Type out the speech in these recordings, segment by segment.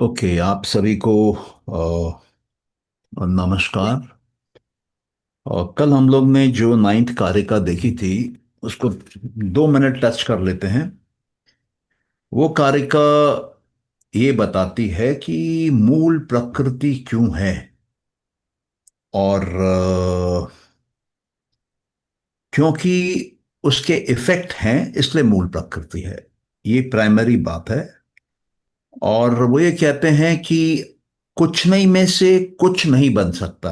Okay, आप सभी को नमस्कार। और कल हम लोग ने जो नाइन्थ कारिका देखी थी उसको 2 मिनट टच कर लेते हैं। वो कारिका ये बताती है कि मूल प्रकृति क्यों है और क्योंकि उसके इफेक्ट हैं इसलिए मूल प्रकृति है। ये प्राइमरी बात है। और वो ये कहते हैं कि कुछ नहीं में से कुछ नहीं बन सकता,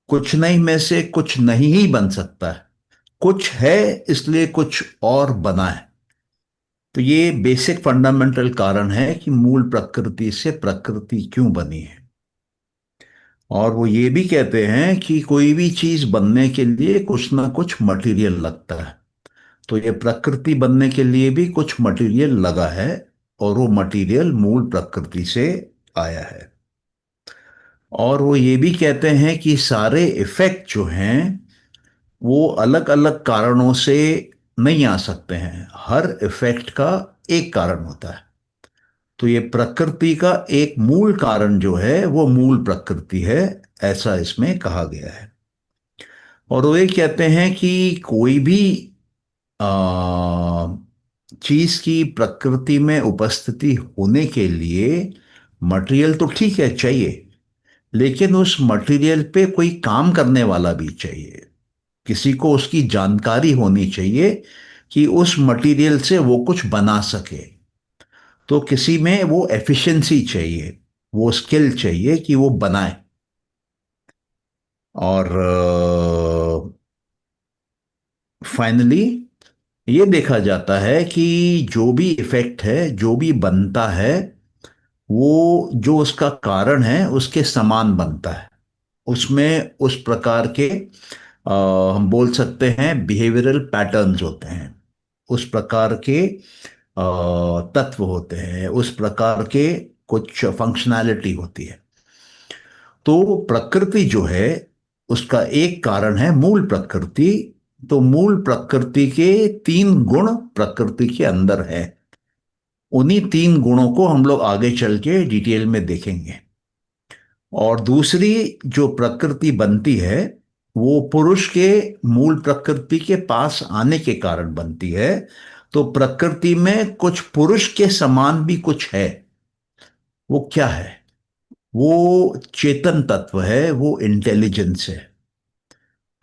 कुछ नहीं में से कुछ नहीं ही बन सकता है, कुछ है इसलिए कुछ और बना है। तो ये बेसिक फंडामेंटल कारण है कि मूल प्रकृति से प्रकृति क्यों बनी है। और वो ये भी कहते हैं कि कोई भी चीज बनने के लिए कुछ ना कुछ मटेरियल लगता है। तो ये प्रकृति बनने के लिए भी कुछ मटेरियल लगा है और वो मटेरियल मूल प्रकृति से आया है। और वो ये भी कहते हैं कि सारे इफेक्ट जो हैं वो अलग अलग कारणों से नहीं आ सकते हैं, हर इफेक्ट का एक कारण होता है। तो ये प्रकृति का एक मूल कारण जो है वो मूल प्रकृति है, ऐसा इसमें कहा गया है। और वो ये कहते हैं कि कोई भी आ, चीज की प्रकृति में उपस्थिति होने के लिए मटेरियल तो ठीक है चाहिए, लेकिन उस मटेरियल पे कोई काम करने वाला भी चाहिए। किसी को उसकी जानकारी होनी चाहिए कि उस मटेरियल से वो कुछ बना सके। तो किसी में वो एफिशिएंसी चाहिए, वो स्किल चाहिए कि वो बनाए। और फाइनली ये देखा जाता है कि जो भी इफेक्ट है, जो भी बनता है, वो जो उसका कारण है उसके समान बनता है। उसमें उस प्रकार के हम बोल सकते हैं बिहेवियरल पैटर्न्स होते हैं, उस प्रकार के तत्व होते हैं, उस प्रकार के कुछ फंक्शनैलिटी होती है। तो प्रकृति जो है उसका एक कारण है मूल प्रकृति। तो मूल प्रकृति के 3 गुण प्रकृति के अंदर है। उन्हीं 3 गुणों को हम लोग आगे चल के डिटेल में देखेंगे। और दूसरी जो प्रकृति बनती है वो पुरुष के मूल प्रकृति के पास आने के कारण बनती है। तो प्रकृति में कुछ पुरुष के समान भी कुछ है। वो क्या है? वो चेतन तत्व है, वो इंटेलिजेंस है।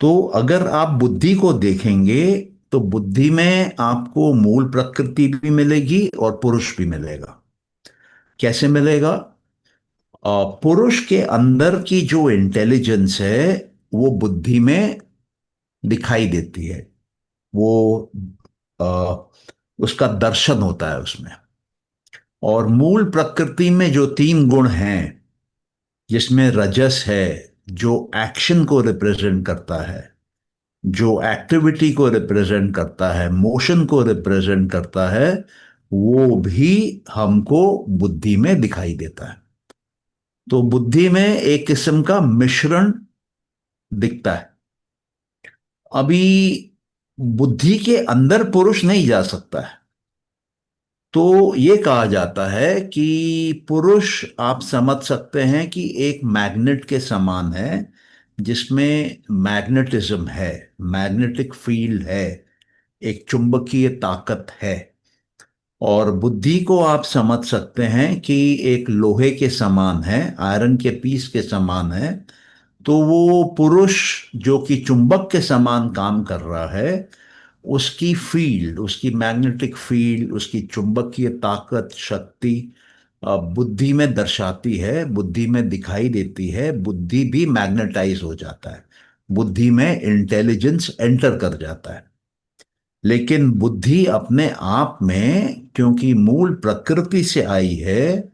तो अगर आप बुद्धि को देखेंगे तो बुद्धि में आपको मूल प्रकृति भी मिलेगी और पुरुष भी मिलेगा। कैसे मिलेगा? पुरुष के अंदर की जो इंटेलिजेंस है वो बुद्धि में दिखाई देती है। वो आ, उसका दर्शन होता है उसमें। और मूल प्रकृति में जो 3 गुण हैं, जिसमें रजस है जो एक्शन को रिप्रेजेंट करता है, जो एक्टिविटी को रिप्रेजेंट करता है, मोशन को रिप्रेजेंट करता है, वो भी हमको बुद्धि में दिखाई देता है। तो बुद्धि में एक किस्म का मिश्रण दिखता है। अभी बुद्धि के अंदर पुरुष नहीं जा सकता है। तो ये कहा जाता है कि पुरुष आप समझ सकते हैं कि एक मैग्नेट के समान है, जिसमें मैग्नेटिज्म है, मैग्नेटिक फील्ड है, एक चुंबकीय ताकत है। और बुद्धि को आप समझ सकते हैं कि एक लोहे के समान है, आयरन के पीस के समान है। तो वो पुरुष जो कि चुंबक के समान काम कर रहा है, उसकी फील्ड, उसकी मैग्नेटिक फील्ड, उसकी चुंबकीय ताकत, शक्ति बुद्धि में दर्शाती है, बुद्धि में दिखाई देती है। बुद्धि भी मैग्नेटाइज हो जाता है, बुद्धि में इंटेलिजेंस एंटर कर जाता है। लेकिन बुद्धि अपने आप में क्योंकि मूल प्रकृति से आई है,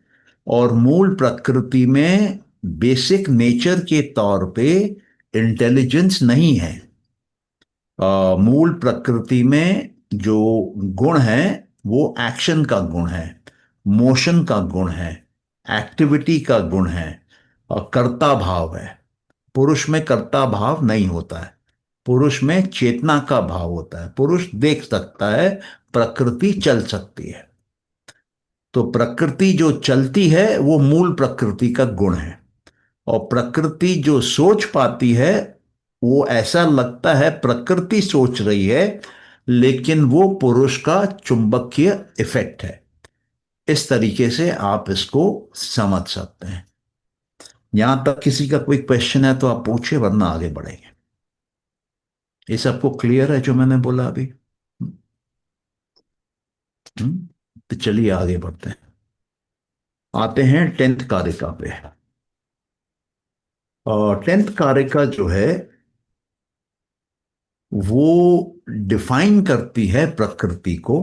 और मूल प्रकृति में बेसिक नेचर के तौर पे इंटेलिजेंस नहीं है। मूल प्रकृति में जो गुण है वो एक्शन का गुण है, मोशन का गुण है, एक्टिविटी का गुण है, और कर्ता भाव है। पुरुष में कर्ता भाव नहीं होता है, पुरुष में चेतना का भाव होता है। पुरुष देख सकता है, प्रकृति चल सकती है। तो प्रकृति जो चलती है वो मूल प्रकृति का गुण है। और प्रकृति जो सोच पाती है, वो ऐसा लगता है प्रकृति सोच रही है, लेकिन वो पुरुष का चुंबकीय इफेक्ट है। इस तरीके से आप इसको समझ सकते हैं। यहां तक किसी का कोई क्वेश्चन है तो आप पूछिए, वरना आगे बढ़ेंगे। ये सबको क्लियर है जो मैंने बोला अभी? हम्म? तो चलिए आगे बढ़ते हैं। आते हैं 10th कारिका पे। और 10th कारिका जो है वो डिफाइन करती है प्रकृति को,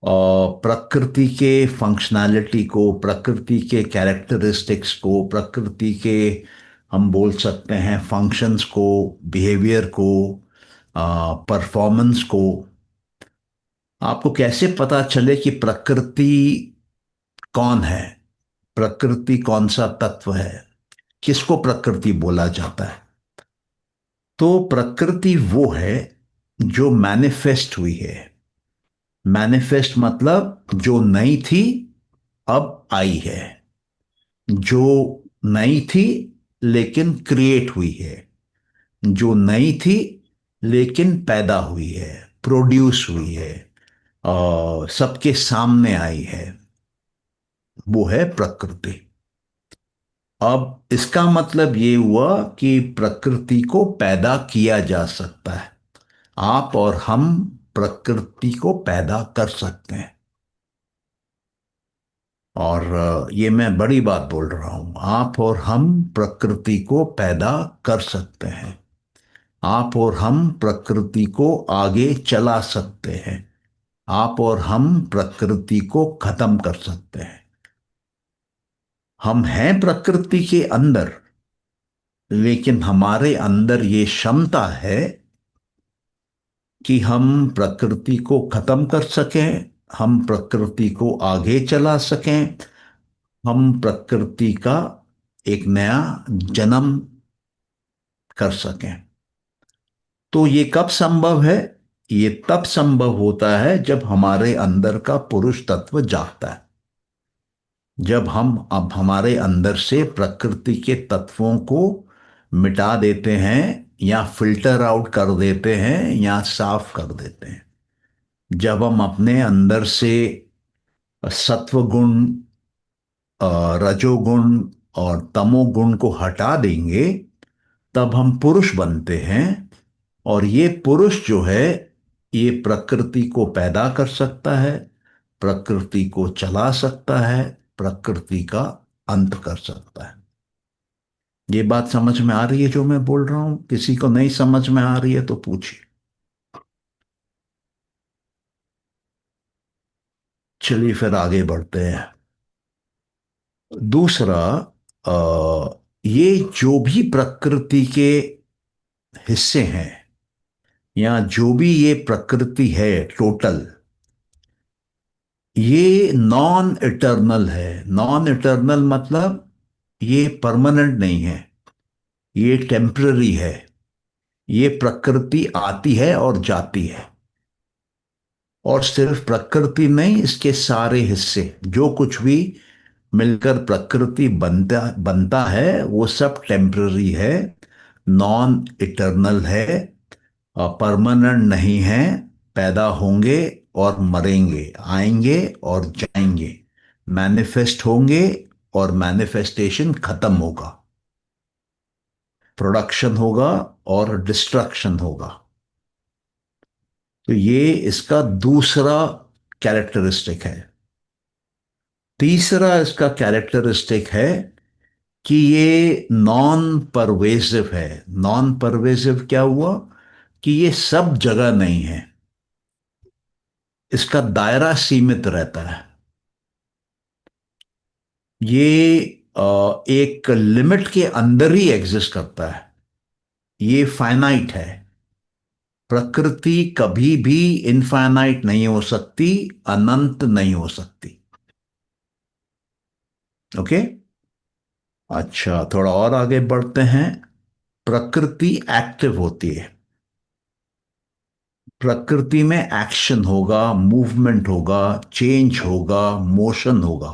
और प्रकृति के फंक्शनैलिटी को, प्रकृति के कैरेक्टरिस्टिक्स को, प्रकृति के हम बोल सकते हैं फंक्शंस को, बिहेवियर को, परफॉर्मेंस को। आपको कैसे पता चले कि प्रकृति कौन है, प्रकृति कौन सा तत्व है, किसको प्रकृति बोला जाता है? तो प्रकृति वो है जो मैनिफेस्ट हुई है। मैनिफेस्ट मतलब जो नहीं थी अब आई है, जो नहीं थी लेकिन क्रिएट हुई है, जो नहीं थी लेकिन पैदा हुई है, प्रोड्यूस हुई है, और सबके सामने आई है, वो है प्रकृति। अब इसका मतलब ये हुआ कि प्रकृति को पैदा किया जा सकता है। आप और हम प्रकृति को पैदा कर सकते हैं। और ये मैं बड़ी बात बोल रहा हूं, आप और हम प्रकृति को पैदा कर सकते हैं। आप और हम प्रकृति को आगे चला सकते हैं। आप और हम प्रकृति को खत्म कर सकते हैं। हम हैं प्रकृति के अंदर, लेकिन हमारे अंदर ये क्षमता है कि हम प्रकृति को खत्म कर सकें, हम प्रकृति को आगे चला सकें, हम प्रकृति का एक नया जन्म कर सकें। तो ये कब संभव है? ये तब संभव होता है जब हमारे अंदर का पुरुष तत्व जागता है। जब हम अब हमारे अंदर से प्रकृति के तत्वों को मिटा देते हैं, या फिल्टर आउट कर देते हैं, या साफ कर देते हैं। जब हम अपने अंदर से सत्वगुण, रजोगुण और तमोगुण को हटा देंगे, तब हम पुरुष बनते हैं। और ये पुरुष जो है, ये प्रकृति को पैदा कर सकता है, प्रकृति को चला सकता है, प्रकृति का अंत कर सकता है। ये बात समझ में आ रही है जो मैं बोल रहा हूं? किसी को नहीं समझ में आ रही है तो पूछिए। चलिए फिर आगे बढ़ते हैं। दूसरा, ये जो भी प्रकृति के हिस्से हैं, या जो भी ये प्रकृति है टोटल, ये नॉन इटर्नल है। नॉन इटर्नल मतलब ये परमानेंट नहीं है, ये टेम्पररी है। ये प्रकृति आती है और जाती है। और सिर्फ प्रकृति नहीं, इसके सारे हिस्से जो कुछ भी मिलकर प्रकृति बनता बनता है, वो सब टेम्पररी है, नॉन इटर्नल है, परमानेंट नहीं है। पैदा होंगे और मरेंगे, आएंगे और जाएंगे, मैनिफेस्ट होंगे और मैनिफेस्टेशन खत्म होगा, प्रोडक्शन होगा और डिस्ट्रक्शन होगा। तो ये इसका दूसरा कैरेक्टरिस्टिक है। तीसरा इसका कैरेक्टरिस्टिक है कि ये नॉन परवेसिव है। नॉन परवेसिव क्या हुआ? कि ये सब जगह नहीं है, इसका दायरा सीमित रहता है। ये एक लिमिट के अंदर ही एग्जिस्ट करता है। ये फाइनाइट है। प्रकृति कभी भी इनफाइनाइट नहीं हो सकती, अनंत नहीं हो सकती। ओके। अच्छा, थोड़ा और आगे बढ़ते हैं। प्रकृति एक्टिव होती है। प्रकृति में एक्शन होगा, मूवमेंट होगा, चेंज होगा, मोशन होगा।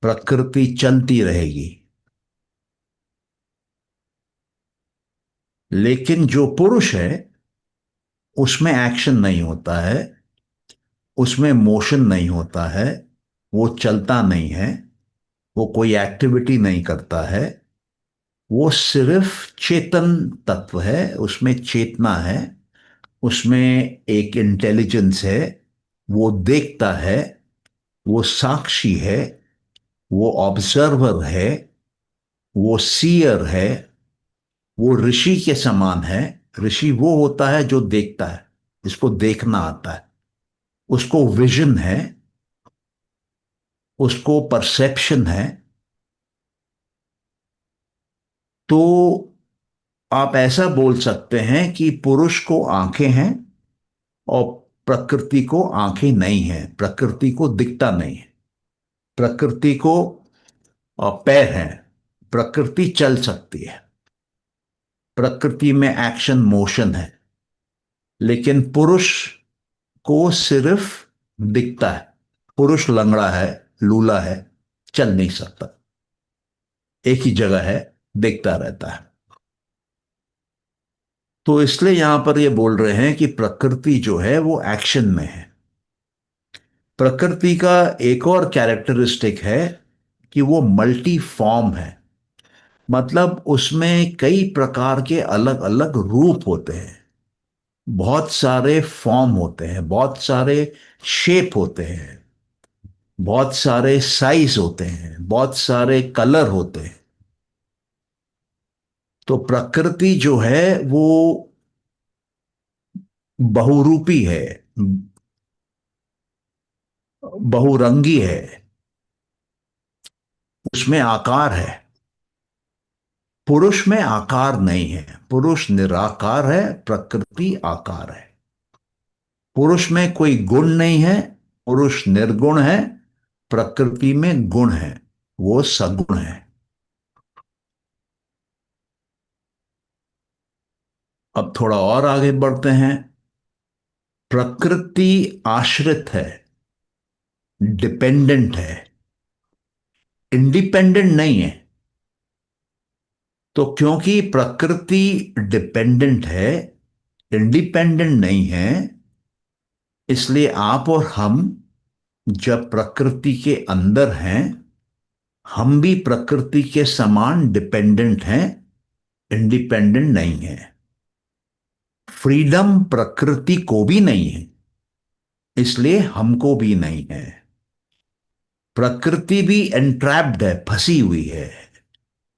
प्रकृति चलती रहेगी। लेकिन जो पुरुष है उसमें एक्शन नहीं होता है, उसमें मोशन नहीं होता है, वो चलता नहीं है, वो कोई एक्टिविटी नहीं करता है। वो सिर्फ चेतन तत्व है, उसमें चेतना है, उसमें एक इंटेलिजेंस है। वो देखता है, वो साक्षी है, वो ऑब्जर्वर है, वो सीयर है, वो ऋषि के समान है। ऋषि वो होता है जो देखता है, जिसको देखना आता है, उसको विजन है, उसको परसेप्शन है। तो आप ऐसा बोल सकते हैं कि पुरुष को आंखें हैं और प्रकृति को आंखें नहीं हैं, प्रकृति को दिखता नहीं है। प्रकृति को पैर हैं, प्रकृति चल सकती है, प्रकृति में एक्शन मोशन है। लेकिन पुरुष को सिर्फ दिखता है। पुरुष लंगड़ा है, लूला है, चल नहीं सकता, एक ही जगह है, देखता रहता है। तो इसलिए यहां पर ये बोल रहे हैं कि प्रकृति जो है वो एक्शन में है। प्रकृति का एक और कैरेक्टरिस्टिक है कि वो मल्टी फॉर्म है। मतलब उसमें कई प्रकार के अलग अलग रूप होते हैं, बहुत सारे फॉर्म होते हैं, बहुत सारे शेप होते हैं, बहुत सारे साइज होते हैं, बहुत सारे कलर होते हैं। तो प्रकृति जो है वो बहुरूपी है, बहुरंगी है, उसमें आकार है। पुरुष में आकार नहीं है, पुरुष निराकार है, प्रकृति आकार है। पुरुष में कोई गुण नहीं है, पुरुष निर्गुण है, प्रकृति में गुण है, वो सगुण है। अब थोड़ा और आगे बढ़ते हैं। प्रकृति आश्रित है, डिपेंडेंट है, इंडिपेंडेंट नहीं है। तो क्योंकि प्रकृति डिपेंडेंट है, इंडिपेंडेंट नहीं है, इसलिए आप और हम जब प्रकृति के अंदर हैं, हम भी प्रकृति के समान डिपेंडेंट हैं, इंडिपेंडेंट नहीं है। फ्रीडम प्रकृति को भी नहीं है, इसलिए हमको भी नहीं है। प्रकृति भी एंट्रैप्ड है, फंसी हुई है,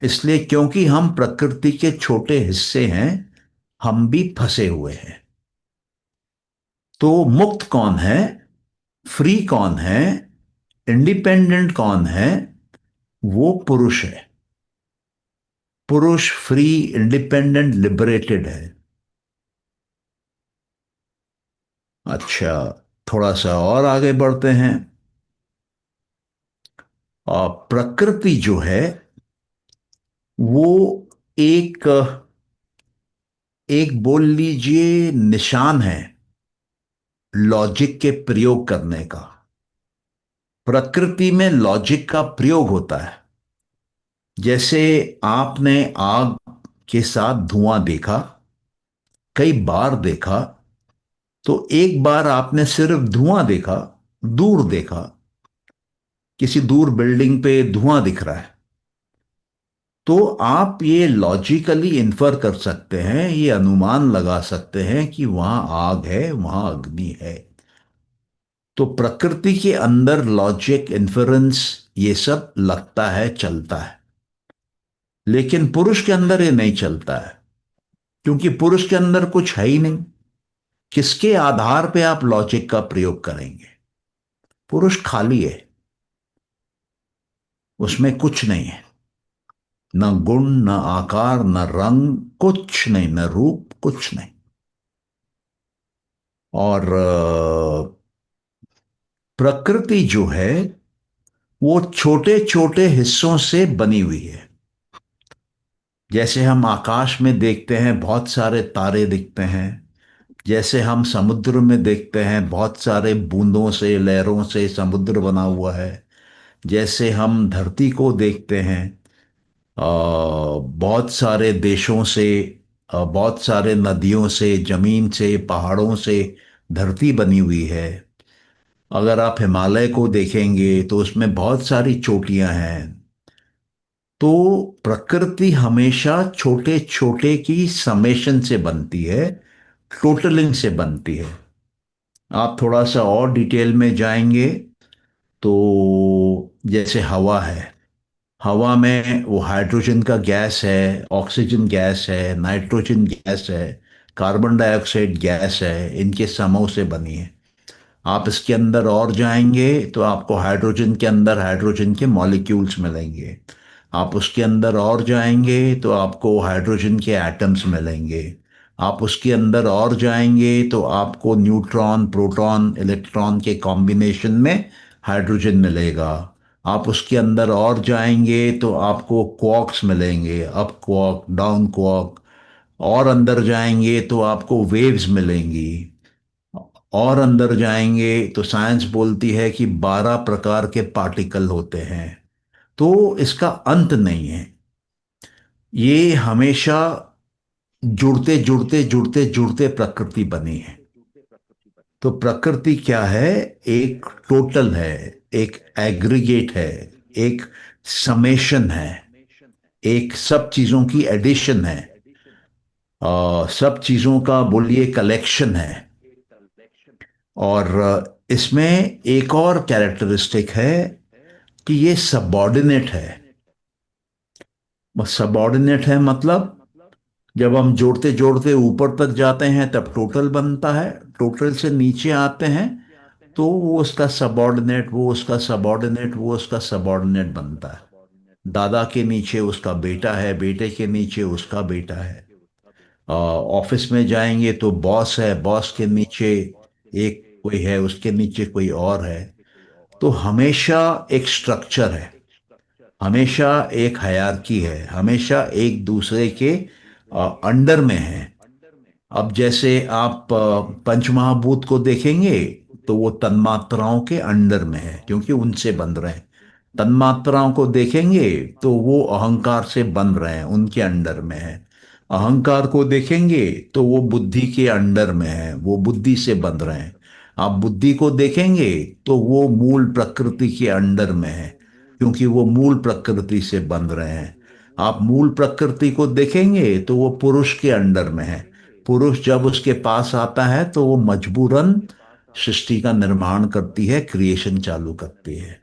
इसलिए क्योंकि हम प्रकृति के छोटे हिस्से हैं, हम भी फंसे हुए हैं। तो मुक्त कौन है, फ्री कौन है, इंडिपेंडेंट कौन है? वो पुरुष है। पुरुष फ्री, इंडिपेंडेंट, लिबरेटेड है। अच्छा, थोड़ा सा और आगे बढ़ते हैं। और प्रकृति जो है वो एक एक बोल लीजिए निशान है लॉजिक के प्रयोग करने का। प्रकृति में लॉजिक का प्रयोग होता है। जैसे आपने आग के साथ धुआं देखा, कई बार देखा। तो एक बार आपने सिर्फ धुआं देखा, दूर देखा, किसी दूर बिल्डिंग पे धुआं दिख रहा है, तो आप ये लॉजिकली इन्फर कर सकते हैं, ये अनुमान लगा सकते हैं कि वहां आग है, वहां अग्नि है। तो प्रकृति के अंदर लॉजिक, इन्फरेंस, ये सब लगता है, चलता है। लेकिन पुरुष के अंदर ये नहीं चलता है, क्योंकि पुरुष के अंदर कुछ है ही नहीं। किसके आधार पे आप लॉजिक का प्रयोग करेंगे? पुरुष खाली है, उसमें कुछ नहीं है, न गुण, न आकार, न रंग, कुछ नहीं, न रूप, कुछ नहीं। और प्रकृति जो है वो छोटे छोटे हिस्सों से बनी हुई है। जैसे हम आकाश में देखते हैं, बहुत सारे तारे दिखते हैं, जैसे हम समुद्र में देखते हैं बहुत सारे बूंदों से लहरों से समुद्र बना हुआ है। जैसे हम धरती को देखते हैं, बहुत सारे देशों से, बहुत सारे नदियों से, जमीन से, पहाड़ों से धरती बनी हुई है। अगर आप हिमालय को देखेंगे तो उसमें बहुत सारी चोटियां हैं। तो प्रकृति हमेशा छोटे छोटे की समेशन से बनती है, टोटलिंग से बनती है। आप थोड़ा सा और डिटेल में जाएंगे तो जैसे हवा है, हवा में वो हाइड्रोजन का गैस है, ऑक्सीजन गैस है, नाइट्रोजन गैस है, कार्बन डाइऑक्साइड गैस है, इनके समूह से बनी है। आप इसके अंदर और जाएंगे तो आपको हाइड्रोजन के अंदर हाइड्रोजन के मॉलिक्यूल्स मिलेंगे। आप उसके अंदर और जाएंगे तो आपको हाइड्रोजन के एटम्स मिलेंगे। आप उसके अंदर और जाएंगे तो आपको न्यूट्रॉन, प्रोटॉन, इलेक्ट्रॉन के कॉम्बिनेशन में हाइड्रोजन मिलेगा। आप उसके अंदर और जाएंगे तो आपको क्वार्क्स मिलेंगे, अप क्वार्क, डाउन क्वार्क। और अंदर जाएंगे तो आपको वेव्स मिलेंगी। और अंदर जाएंगे तो साइंस बोलती है कि 12 प्रकार के पार्टिकल होते हैं। तो इसका अंत नहीं है। ये हमेशा जुड़ते जुड़ते जुड़ते जुड़ते प्रकृति बनी है। तो प्रकृति क्या है? एक टोटल है, एक एग्रीगेट है, एक समेशन है, एक सब चीजों की एडिशन है, सब चीजों का बोलिए कलेक्शन है। और इसमें एक और कैरेक्टरिस्टिक है कि ये सबॉर्डिनेट है। बस सबॉर्डिनेट है मतलब जब हम जोड़ते जोड़ते ऊपर तक जाते हैं तब टोटल बनता है, टोटल से नीचे आते हैं तो वो उसका सबॉर्डिनेट, वो उसका सबॉर्डिनेट, वो उसका सबॉर्डिनेट बनता है। दादा के नीचे उसका बेटा है, बेटे के नीचे उसका बेटा है। ऑफिस में जाएंगे तो बॉस है, बॉस के नीचे एक कोई है, उसके नीचे कोई और है। तो हमेशा एक स्ट्रक्चर है, हमेशा एक हायरार्की है, हमेशा एक दूसरे के अंडर में है। अब जैसे आप पंचमहाभूत को देखेंगे तो वो तन्मात्राओं के अंडर में है क्योंकि उनसे बन रहे हैं। तन्मात्राओं को देखेंगे तो वो अहंकार से बन रहे हैं, उनके अंडर में है। अहंकार को देखेंगे तो वो बुद्धि के अंडर में है, वो बुद्धि से बन रहे हैं। आप बुद्धि को देखेंगे तो वो मूल प्रकृति के अंडर में है क्योंकि वो मूल प्रकृति से बन रहे हैं। आप मूल प्रकृति को देखेंगे तो वो पुरुष के अंडर में है। पुरुष जब उसके पास आता है तो वो मजबूरन सृष्टि का निर्माण करती है, क्रिएशन चालू करती है।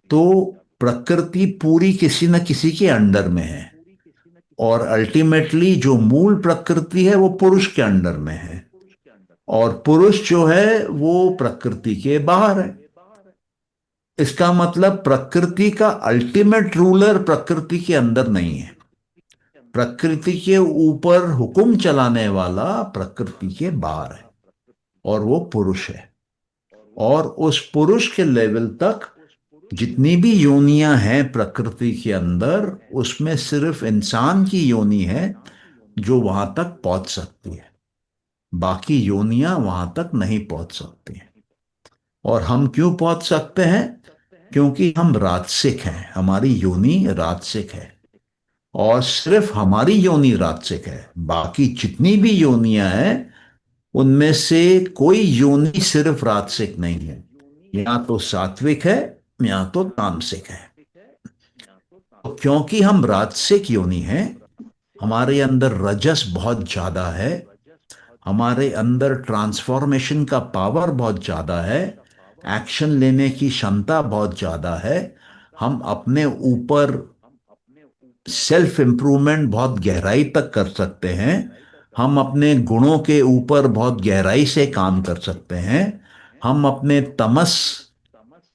तो प्रकृति पूरी किसी न किसी के अंडर में है। और अल्टीमेटली जो मूल प्रकृति है वो पुरुष के अंडर में है। और पुरुष जो है वो प्रकृति के बाहर है। इसका मतलब प्रकृति का अल्टीमेट रूलर प्रकृति के अंदर नहीं है। प्रकृति के ऊपर हुक्म चलाने वाला प्रकृति के बाहर है, और वो पुरुष है। और उस पुरुष के लेवल तक जितनी भी योनियां हैं प्रकृति के अंदर, उसमें सिर्फ इंसान की योनि है जो वहां तक पहुंच सकती है। बाकी योनियां वहां तक नहीं पहुंच सकती हैं। और हम क्यों पहुंच सकते हैं? क्योंकि हम राजसिक हैं, हमारी योनि राजसिक है। और सिर्फ हमारी योनि राजसिक है, बाकी जितनी भी योनियां हैं उनमें से कोई योनि सिर्फ राजसिक नहीं है। या तो सात्विक है या तो तामसिक है। तो क्योंकि हम राजसिक योनि हैं, हमारे अंदर रजस बहुत ज्यादा है, हमारे अंदर ट्रांसफॉर्मेशन का पावर बहुत ज्यादा है, एक्शन लेने की क्षमता बहुत ज्यादा है। हम अपने ऊपर सेल्फ इंप्रूवमेंट बहुत गहराई तक कर सकते हैं। हम अपने गुणों के ऊपर बहुत गहराई से काम कर सकते हैं। हम अपने तमस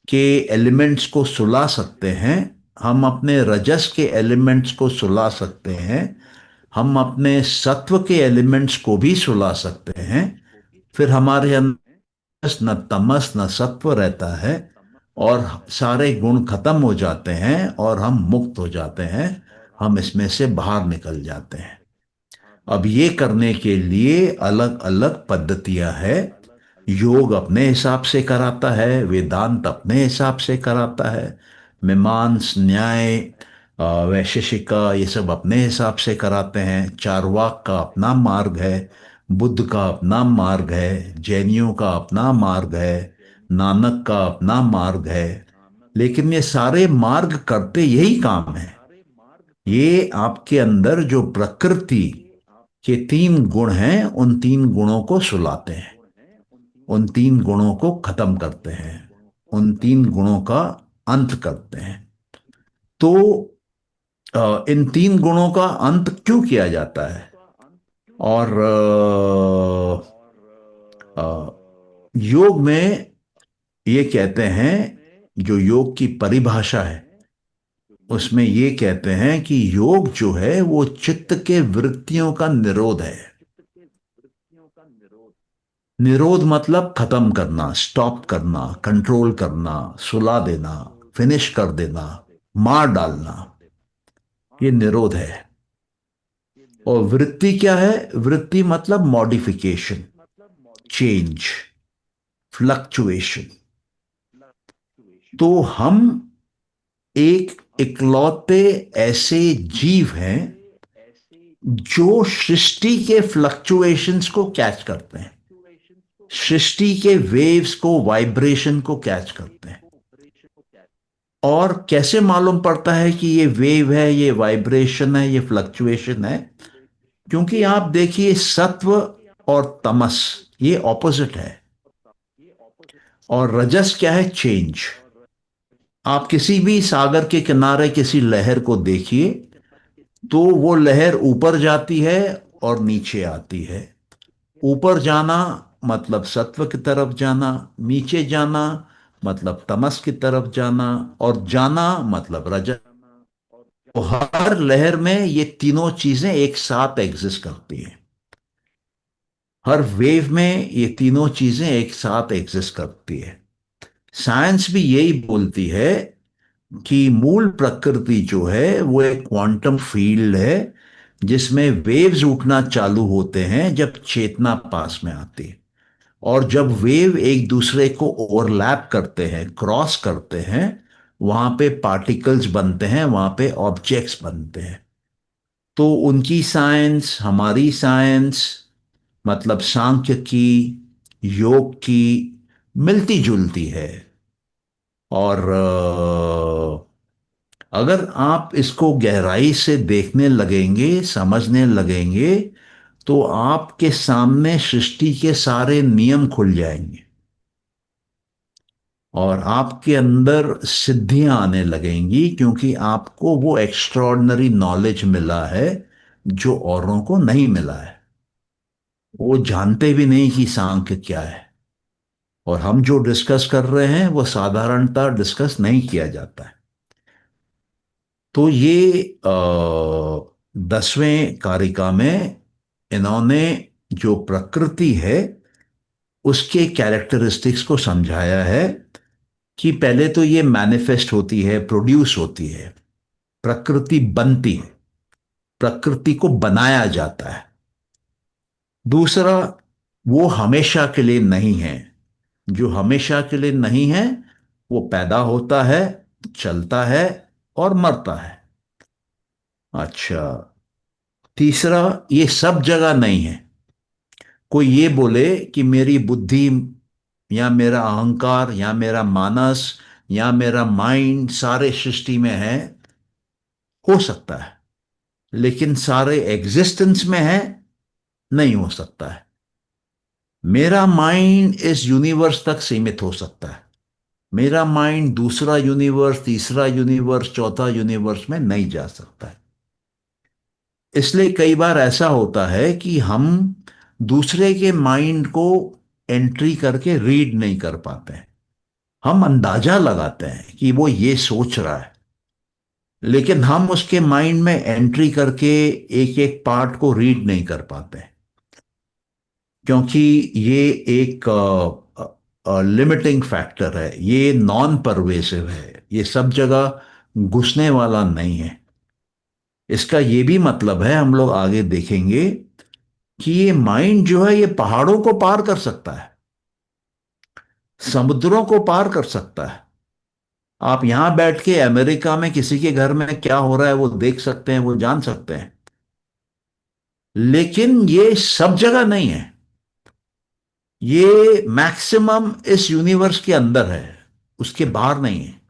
के एलिमेंट्स को सुला सकते हैं। हम अपने रजस के एलिमेंट्स को सुला सकते हैं। हम अपने सत्व के एलिमेंट्स को भी सुला सकते हैं। फिर हमारे अंदर न तमस न सत्व रहता है, और सारे गुण खत्म हो जाते हैं और हम मुक्त हो जाते हैं। हम इसमें से बाहर निकल जाते हैं। अब ये करने के लिए अलग अलग पद्धतियां हैं। योग अपने हिसाब से कराता है, वेदांत अपने हिसाब से कराता है, मीमांस, न्याय, वैशेषिका, ये सब अपने हिसाब से कराते हैं। चारवाक का अपना मार्ग है, बुद्ध का अपना मार्ग है, जैनियों का अपना मार्ग है, नानक का अपना मार्ग है। लेकिन ये सारे मार्ग करते यही काम है। ये आपके अंदर जो प्रकृति के तीन गुण हैं, उन तीन गुणों को सुलाते हैं, उन तीन गुणों को खत्म करते हैं, उन तीन गुणों का अंत करते हैं। तो इन तीन गुणों का अंत क्यों किया जाता है? और योग में ये कहते हैं, जो योग की परिभाषा है उसमें ये कहते हैं कि योग जो है वो चित्त के वृत्तियों का निरोध है। निरोध मतलब खत्म करना, स्टॉप करना, कंट्रोल करना, सुला देना, फिनिश कर देना, मार डालना, ये निरोध है। और वृत्ति क्या है? वृत्ति मतलब मॉडिफिकेशन, चेंज, फ्लक्चुएशन। तो हम एक इकलौते ऐसे जीव हैं जो सृष्टि के फ्लक्चुएशंस को कैच करते हैं, सृष्टि के वेव्स को, वाइब्रेशन को कैच करते हैं। और कैसे मालूम पड़ता है कि ये वेव है, ये वाइब्रेशन है, ये फ्लक्चुएशन है? क्योंकि आप देखिए, सत्व और तमस ये ऑपोजिट है। और रजस क्या है? चेंज। आप किसी भी सागर के किनारे किसी लहर को देखिए, तो वो लहर ऊपर जाती है और नीचे आती है। ऊपर जाना मतलब सत्व की तरफ जाना, नीचे जाना मतलब तमस की तरफ जाना, और जाना मतलब रजस। तो हर लहर में ये तीनों चीजें एक साथ एग्जिस्ट करती हैं। हर वेव में ये तीनों चीजें एक साथ एग्जिस्ट करती है। साइंस भी यही बोलती है कि मूल प्रकृति जो है वो एक क्वांटम फील्ड है, जिसमें वेव्स उठना चालू होते हैं जब चेतना पास में आती है। और जब वेव एक दूसरे को ओवरलैप करते हैं, क्रॉस करते हैं, वहां पे पार्टिकल्स बनते हैं, वहां पे ऑब्जेक्ट्स बनते हैं। तो उनकी साइंस, हमारी साइंस, मतलब सांख्य की, योग की, मिलती जुलती है। और अगर आप इसको गहराई से देखने लगेंगे, समझने लगेंगे, तो आपके सामने सृष्टि के सारे नियम खुल जाएंगे और आपके अंदर सिद्धियां आने लगेंगी, क्योंकि आपको वो एक्स्ट्रॉर्डनरी नॉलेज मिला है जो औरों को नहीं मिला है। वो जानते भी नहीं कि सांख्य क्या है। और हम जो डिस्कस कर रहे हैं वो साधारणतः डिस्कस नहीं किया जाता है। तो ये 10वें कारिका में इन्होंने जो प्रकृति है उसके कैरेक्टरिस्टिक्स को समझाया है कि पहले तो ये मैनिफेस्ट होती है, प्रोड्यूस होती है, प्रकृति बनती है, प्रकृति को बनाया जाता है। दूसरा, वो हमेशा के लिए नहीं है। जो हमेशा के लिए नहीं है वो पैदा होता है, चलता है और मरता है। अच्छा, तीसरा, ये सब जगह नहीं है। कोई ये बोले कि मेरी बुद्धि या मेरा अहंकार या मेरा मानस या मेरा माइंड सारे सृष्टि में है, हो सकता है। लेकिन सारे एग्जिस्टेंस में है, नहीं हो सकता है। मेरा माइंड इस यूनिवर्स तक सीमित हो सकता है। मेरा माइंड दूसरा यूनिवर्स, तीसरा यूनिवर्स, चौथा यूनिवर्स में नहीं जा सकता है। इसलिए कई बार ऐसा होता है कि हम दूसरे के माइंड को एंट्री करके रीड नहीं कर पाते हैं। हम अंदाजा लगाते हैं कि वो ये सोच रहा है, लेकिन हम उसके माइंड में एंट्री करके एक एक पार्ट को रीड नहीं कर पाते, क्योंकि ये एक लिमिटिंग फैक्टर है, ये नॉन परवेसिव है, ये सब जगह घुसने वाला नहीं है। इसका ये भी मतलब है, हम लोग आगे देखेंगे, कि ये माइंड जो है ये पहाड़ों को पार कर सकता है, समुद्रों को पार कर सकता है। आप यहां बैठ के अमेरिका में किसी के घर में क्या हो रहा है वो देख सकते हैं, वो जान सकते हैं। लेकिन ये सब जगह नहीं है। ये मैक्सिमम इस यूनिवर्स के अंदर है, उसके बाहर नहीं है।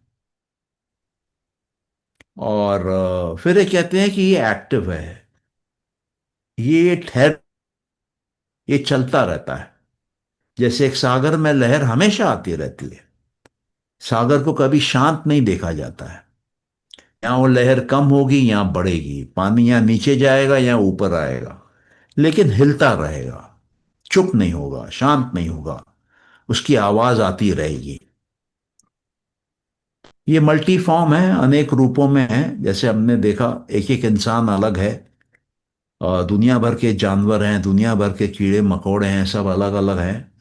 और फिर ये कहते हैं कि ये एक्टिव है, ये ठहर, ये चलता रहता है। जैसे एक सागर में लहर हमेशा आती रहती है, सागर को कभी शांत नहीं देखा जाता है। यहाँ वो लहर कम होगी, यहाँ बढ़ेगी, पानी यहाँ नीचे जाएगा, यहाँ ऊपर आएगा, लेकिन हिलता रहेगा, चुप नहीं होगा, शांत नहीं होगा, उसकी आवाज आती रहेगी। ये मल्टी फॉर्म है, अनेक रूपों में है। जैसे हमने देखा, एक एक इंसान अलग है, दुनिया भर के जानवर हैं, दुनिया भर के कीड़े मकोड़े हैं, सब अलग अलग हैं।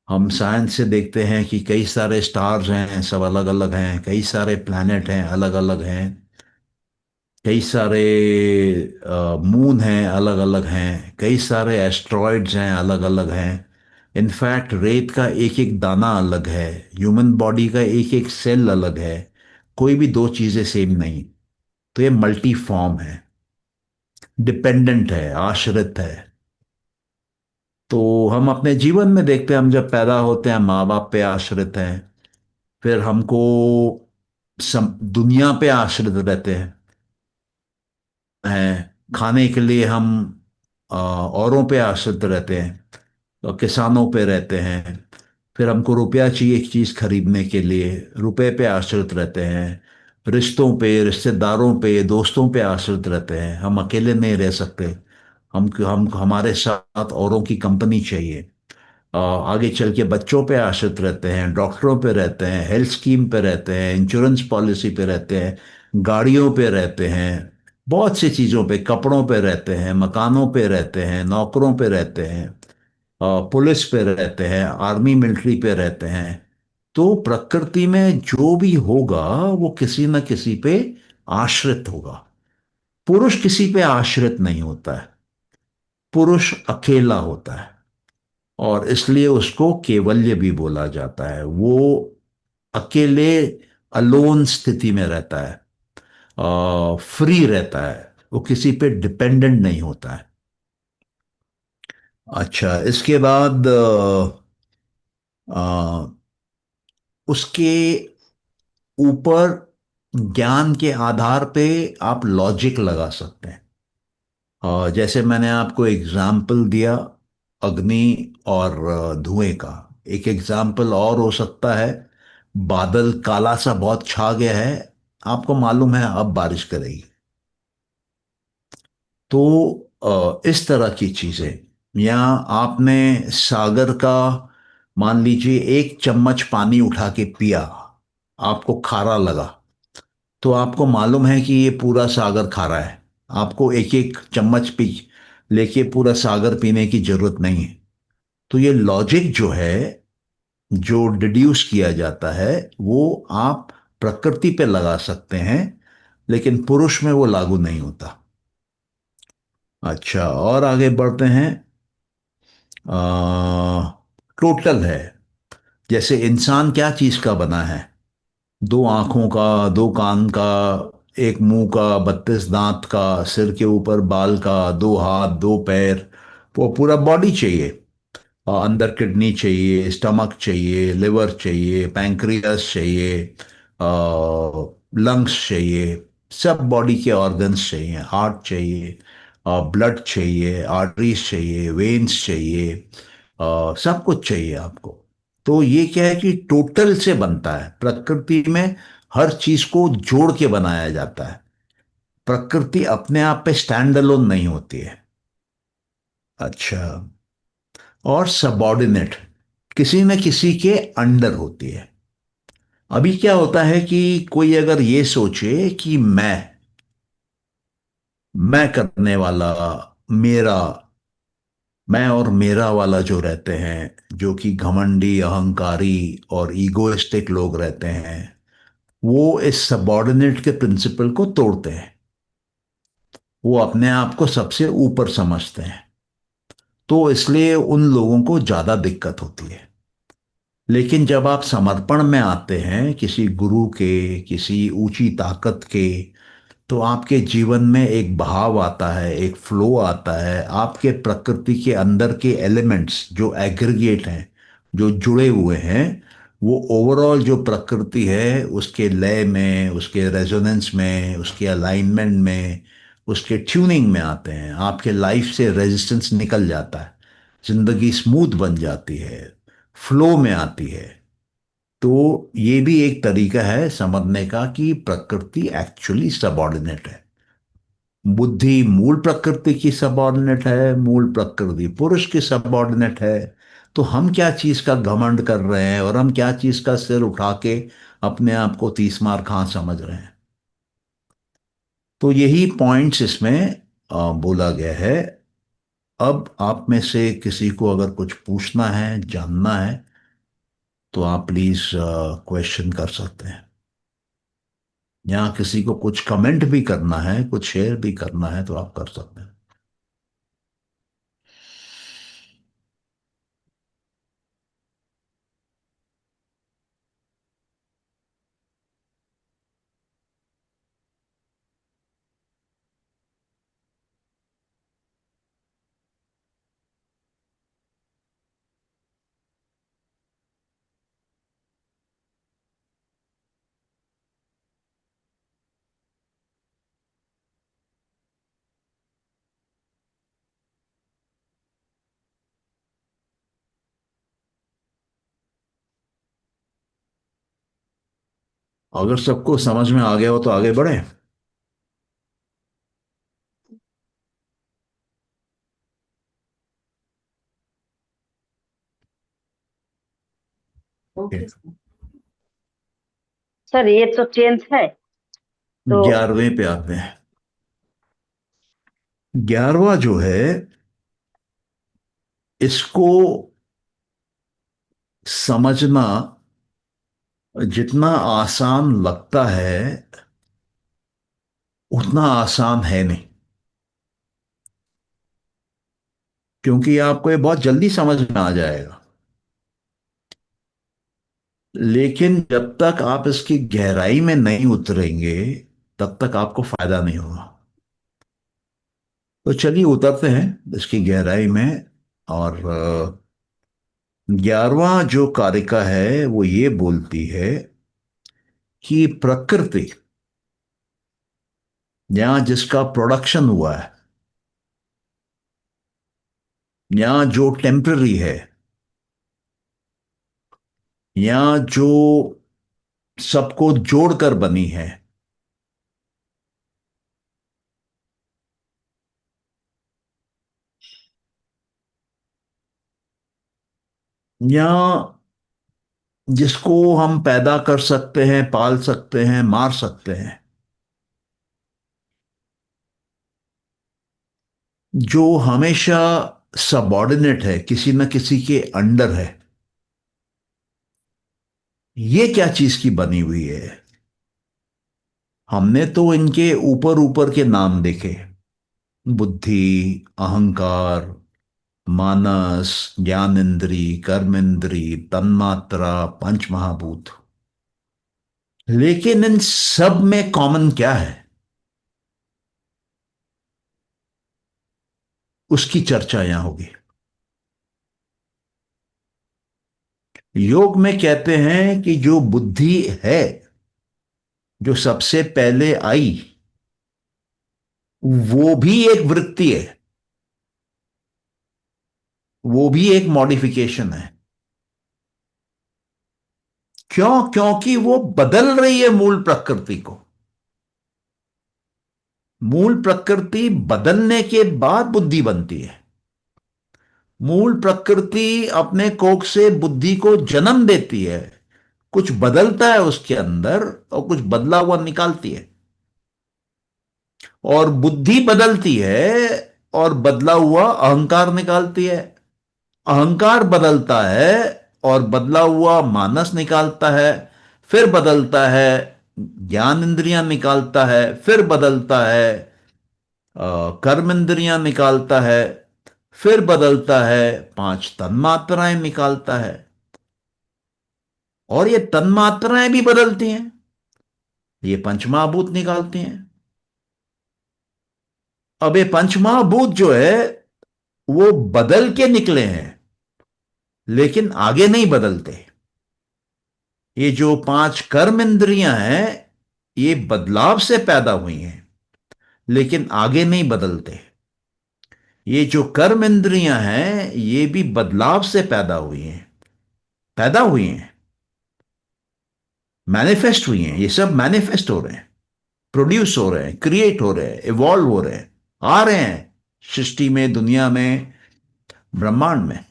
हम साइंस से देखते हैं कि कई सारे स्टार्स हैं, सब अलग अलग हैं, कई सारे प्लैनेट हैं, अलग अलग हैं, कई सारे मून हैं, अलग अलग हैं, कई सारे एस्ट्रॉइड्स हैं, अलग अलग हैं। इनफैक्ट रेत का एक एक दाना अलग है, ह्यूमन बॉडी का एक एक सेल अलग है, कोई भी दो चीजें सेम नहीं। तो ये मल्टी फॉर्म है, डिपेंडेंट है, आश्रित है। तो हम अपने जीवन में देखते हैं, हम जब पैदा होते हैं माँ बाप पे आश्रित हैं, फिर हमको दुनिया पे आश्रित रहते हैं, खाने के लिए हम औरों पे आश्रित रहते हैं, तो किसानों पे रहते हैं। फिर हमको रुपया चाहिए एक चीज़ खरीदने के लिए, रुपए पे आश्रित रहते हैं। रिश्तों पे, रिश्तेदारों पे, दोस्तों पे आश्रित रहते हैं, हम अकेले नहीं रह सकते। हम हमारे साथ औरों की कंपनी चाहिए। आगे चल के बच्चों पे आश्रित रहते हैं, डॉक्टरों पे रहते हैं, हेल्थ स्कीम पे रहते हैं, इंश्योरेंस पॉलिसी पे रहते हैं, गाड़ियों पे रहते हैं, बहुत सी चीज़ों पे, कपड़ों पे रहते हैं, मकानों पे रहते हैं, नौकरों पे रहते हैं, पुलिस पे रहते हैं, आर्मी मिलिट्री पे रहते हैं। तो प्रकृति में जो भी होगा वो किसी न किसी पे आश्रित होगा। पुरुष किसी पे आश्रित नहीं होता है, पुरुष अकेला होता है, और इसलिए उसको केवल्य भी बोला जाता है। वो अकेले, अलोन स्थिति में रहता है, फ्री रहता है, वो किसी पे डिपेंडेंट नहीं होता है। अच्छा, इसके बाद अ, उसके ऊपर ज्ञान के आधार पे आप लॉजिक लगा सकते हैं। जैसे मैंने आपको एग्जाम्पल दिया अग्नि और धुएं का, एक एग्जाम्पल और हो सकता है, बादल काला सा बहुत छा गया है, आपको मालूम है अब बारिश करेगी। तो इस तरह की चीजें, या आपने सागर का, मान लीजिए एक चम्मच पानी उठा के पिया, आपको खारा लगा, तो आपको मालूम है कि ये पूरा सागर खारा है। आपको एक एक चम्मच पी लेके पूरा सागर पीने की जरूरत नहीं है। तो ये लॉजिक जो है, जो डिड्यूस किया जाता है, वो आप प्रकृति पे लगा सकते हैं, लेकिन पुरुष में वो लागू नहीं होता। अच्छा, और आगे बढ़ते हैं। टोटल है, जैसे इंसान क्या चीज का बना है? दो आंखों का, दो कान का, एक मुंह का, 32 दांत का, सिर के ऊपर बाल का, दो हाथ, दो पैर, वो पूरा बॉडी चाहिए। अंदर किडनी चाहिए, स्टमक चाहिए, लिवर चाहिए, पैंक्रियास चाहिए, लंग्स चाहिए, सब बॉडी के ऑर्गन्स चाहिए, हार्ट चाहिए, ब्लड चाहिए, आर्टरीज चाहिए, वेन्स चाहिए, सब कुछ चाहिए आपको। तो ये क्या है कि टोटल से बनता है, प्रकृति में हर चीज को जोड़ के बनाया जाता है। प्रकृति अपने आप पे स्टैंड अलोन नहीं होती है। अच्छा, और सबॉर्डिनेट, किसी न किसी के अंडर होती है। अभी क्या होता है कि कोई अगर ये सोचे कि मैं करने वाला, मेरा, मैं और मेरा वाला जो रहते हैं, जो कि घमंडी, अहंकारी और ईगोइस्टिक लोग रहते हैं, वो इस सबॉर्डिनेट के प्रिंसिपल को तोड़ते हैं। वो अपने आप को सबसे ऊपर समझते हैं। तो इसलिए उन लोगों को ज्यादा दिक्कत होती है। लेकिन जब आप समर्पण में आते हैं किसी गुरु के, किसी ऊंची ताकत के, तो आपके जीवन में एक बहाव आता है, एक फ्लो आता है। आपके प्रकृति के अंदर के एलिमेंट्स जो एग्रीगेट हैं, जो जुड़े हुए हैं, वो ओवरऑल जो प्रकृति है उसके लय में, उसके रेजोनेंस में, उसके अलाइनमेंट में, उसके ट्यूनिंग में आते हैं। आपके लाइफ से रेजिस्टेंस निकल जाता है, जिंदगी स्मूथ बन जाती है, फ्लो में आती है। तो ये भी एक तरीका है समझने का कि प्रकृति एक्चुअली सबऑर्डिनेट है। बुद्धि मूल प्रकृति की सबऑर्डिनेट है, मूल प्रकृति पुरुष की सबऑर्डिनेट है। तो हम क्या चीज का घमंड कर रहे हैं और हम क्या चीज का सिर उठा के अपने आप को तीस मार खां समझ रहे हैं। तो यही पॉइंट्स इसमें बोला गया है। अब आप में से किसी को अगर कुछ पूछना है, जानना है, तो आप प्लीज क्वेश्चन कर सकते हैं, या किसी को कुछ कमेंट भी करना है, कुछ शेयर भी करना है, तो आप कर सकते हैं। अगर सबको समझ में आ गया हो तो आगे बढ़े। ओके सर, ये तो चेंज है तो। 11वें पे आते हैं। 11वां जो है, इसको समझना जितना आसान लगता है उतना आसान है नहीं, क्योंकि आपको ये बहुत जल्दी समझ में आ जाएगा। लेकिन जब तक आप इसकी गहराई में नहीं उतरेंगे, तब तक आपको फायदा नहीं होगा। तो चलिए उतरते हैं इसकी गहराई में। और 11वां जो कारिका है वो ये बोलती है कि प्रकृति, यहां जिसका प्रोडक्शन हुआ है, यहां जो टेम्पररी है, यहां जो सबको जोड़कर बनी है, यहां जिसको हम पैदा कर सकते हैं, पाल सकते हैं, मार सकते हैं, जो हमेशा सबऑर्डिनेट है, किसी न किसी के अंडर है, ये क्या चीज की बनी हुई है? हमने तो इनके ऊपर ऊपर के नाम देखे, बुद्धि, अहंकार, मानस, ज्ञानेंद्री, कर्मेंद्री, तन्मात्रा, पंच महाभूत। लेकिन इन सब में कॉमन क्या है, उसकी चर्चा यहां होगी। योग में कहते हैं कि जो बुद्धि है, जो सबसे पहले आई, वो भी एक वृत्ति है, वो भी एक मॉडिफिकेशन है। क्यों? क्योंकि वो बदल रही है मूल प्रकृति को। मूल प्रकृति बदलने के बाद बुद्धि बनती है। मूल प्रकृति अपने कोख से बुद्धि को जन्म देती है, कुछ बदलता है उसके अंदर और कुछ बदला हुआ निकालती है। और बुद्धि बदलती है और बदला हुआ अहंकार निकालती है। अहंकार बदलता है और बदला हुआ मानस निकालता है। फिर बदलता है, ज्ञान इंद्रियां निकालता है। फिर बदलता है, कर्म इंद्रियां निकालता है। फिर बदलता है, 5 तन्मात्राएं निकालता है, और ये तन्मात्राएं भी बदलती हैं, ये पंचमहाभूत निकालती हैं। अब ये पंचमहाभूत जो है वो बदल के निकले हैं, लेकिन आगे नहीं बदलते। ये जो 5 कर्म इंद्रियां हैं, ये बदलाव से पैदा हुई हैं, लेकिन आगे नहीं बदलते। ये जो कर्म इंद्रियां हैं ये भी बदलाव से पैदा हुई हैं, मैनिफेस्ट हुई हैं, ये सब मैनिफेस्ट हो रहे हैं, प्रोड्यूस हो रहे हैं, क्रिएट हो रहे हैं, इवॉल्व हो रहे हैं, आ रहे हैं सृष्टि में, दुनिया में, ब्रह्मांड में।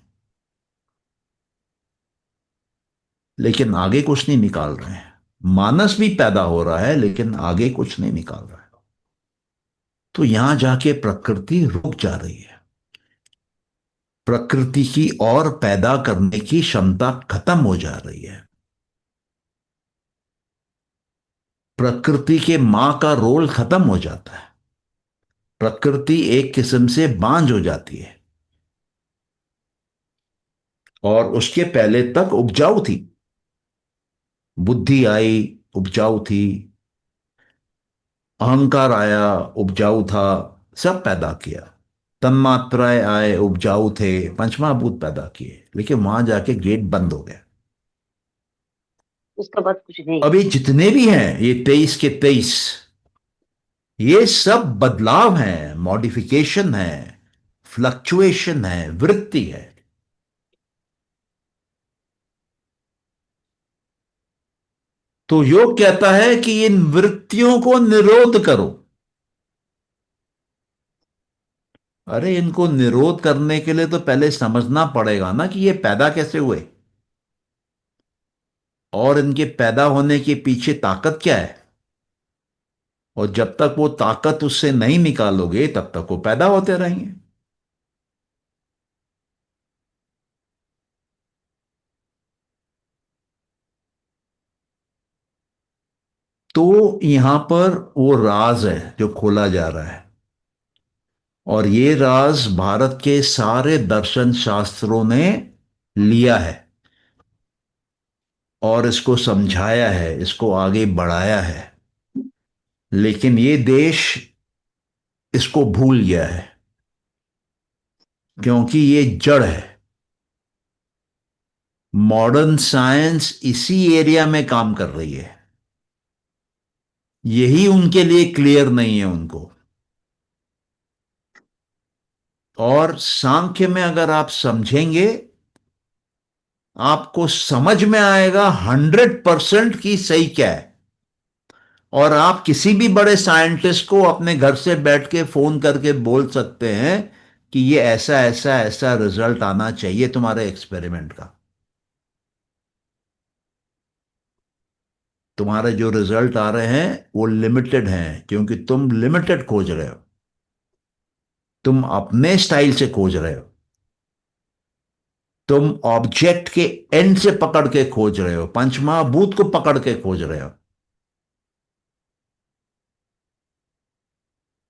लेकिन आगे कुछ नहीं निकाल रहे हैं। मानस भी पैदा हो रहा है लेकिन आगे कुछ नहीं निकाल रहा है। तो यहां जाके प्रकृति रुक जा रही है। प्रकृति की और पैदा करने की क्षमता खत्म हो जा रही है। प्रकृति के मां का रोल खत्म हो जाता है। प्रकृति एक किस्म से बांझ हो जाती है, और उसके पहले तक उपजाऊ थी। बुद्धि आई, उपजाऊ थी। अहंकार आया, उपजाऊ था। सब पैदा किया। तन्मात्राएं आए, उपजाऊ थे, पंचमहाभूत पैदा किए, लेकिन वहां जाके गेट बंद हो गया। उसका बाद कुछ नहीं। अब ये जितने भी हैं, ये 23 के 23, ये सब बदलाव हैं, मॉडिफिकेशन है, फ्लक्चुएशन है, वृत्ति है। तो योग कहता है कि इन वृत्तियों को निरोध करो। अरे इनको निरोध करने के लिए तो पहले समझना पड़ेगा ना कि ये पैदा कैसे हुए, और इनके पैदा होने के पीछे ताकत क्या है। और जब तक वो ताकत उससे नहीं निकालोगे तब तक वो पैदा होते रहेंगे। तो यहां पर वो राज है जो खोला जा रहा है, और ये राज भारत के सारे दर्शन शास्त्रों ने लिया है, और इसको समझाया है, इसको आगे बढ़ाया है। लेकिन ये देश इसको भूल गया है, क्योंकि ये जड़ है। मॉडर्न साइंस इसी एरिया में काम कर रही है। यही उनके लिए क्लियर नहीं है उनको। और सांख्य में अगर आप समझेंगे, आपको समझ में आएगा 100% की सही क्या है। और आप किसी भी बड़े साइंटिस्ट को अपने घर से बैठ के फोन करके बोल सकते हैं कि ये ऐसा ऐसा ऐसा रिजल्ट आना चाहिए तुम्हारे एक्सपेरिमेंट का। तुम्हारे जो रिजल्ट आ रहे हैं वो लिमिटेड हैं, क्योंकि तुम लिमिटेड खोज रहे हो। तुम अपने स्टाइल से खोज रहे हो। तुम ऑब्जेक्ट के एंड से पकड़ के खोज रहे हो, पंचमहाभूत को पकड़ के खोज रहे हो।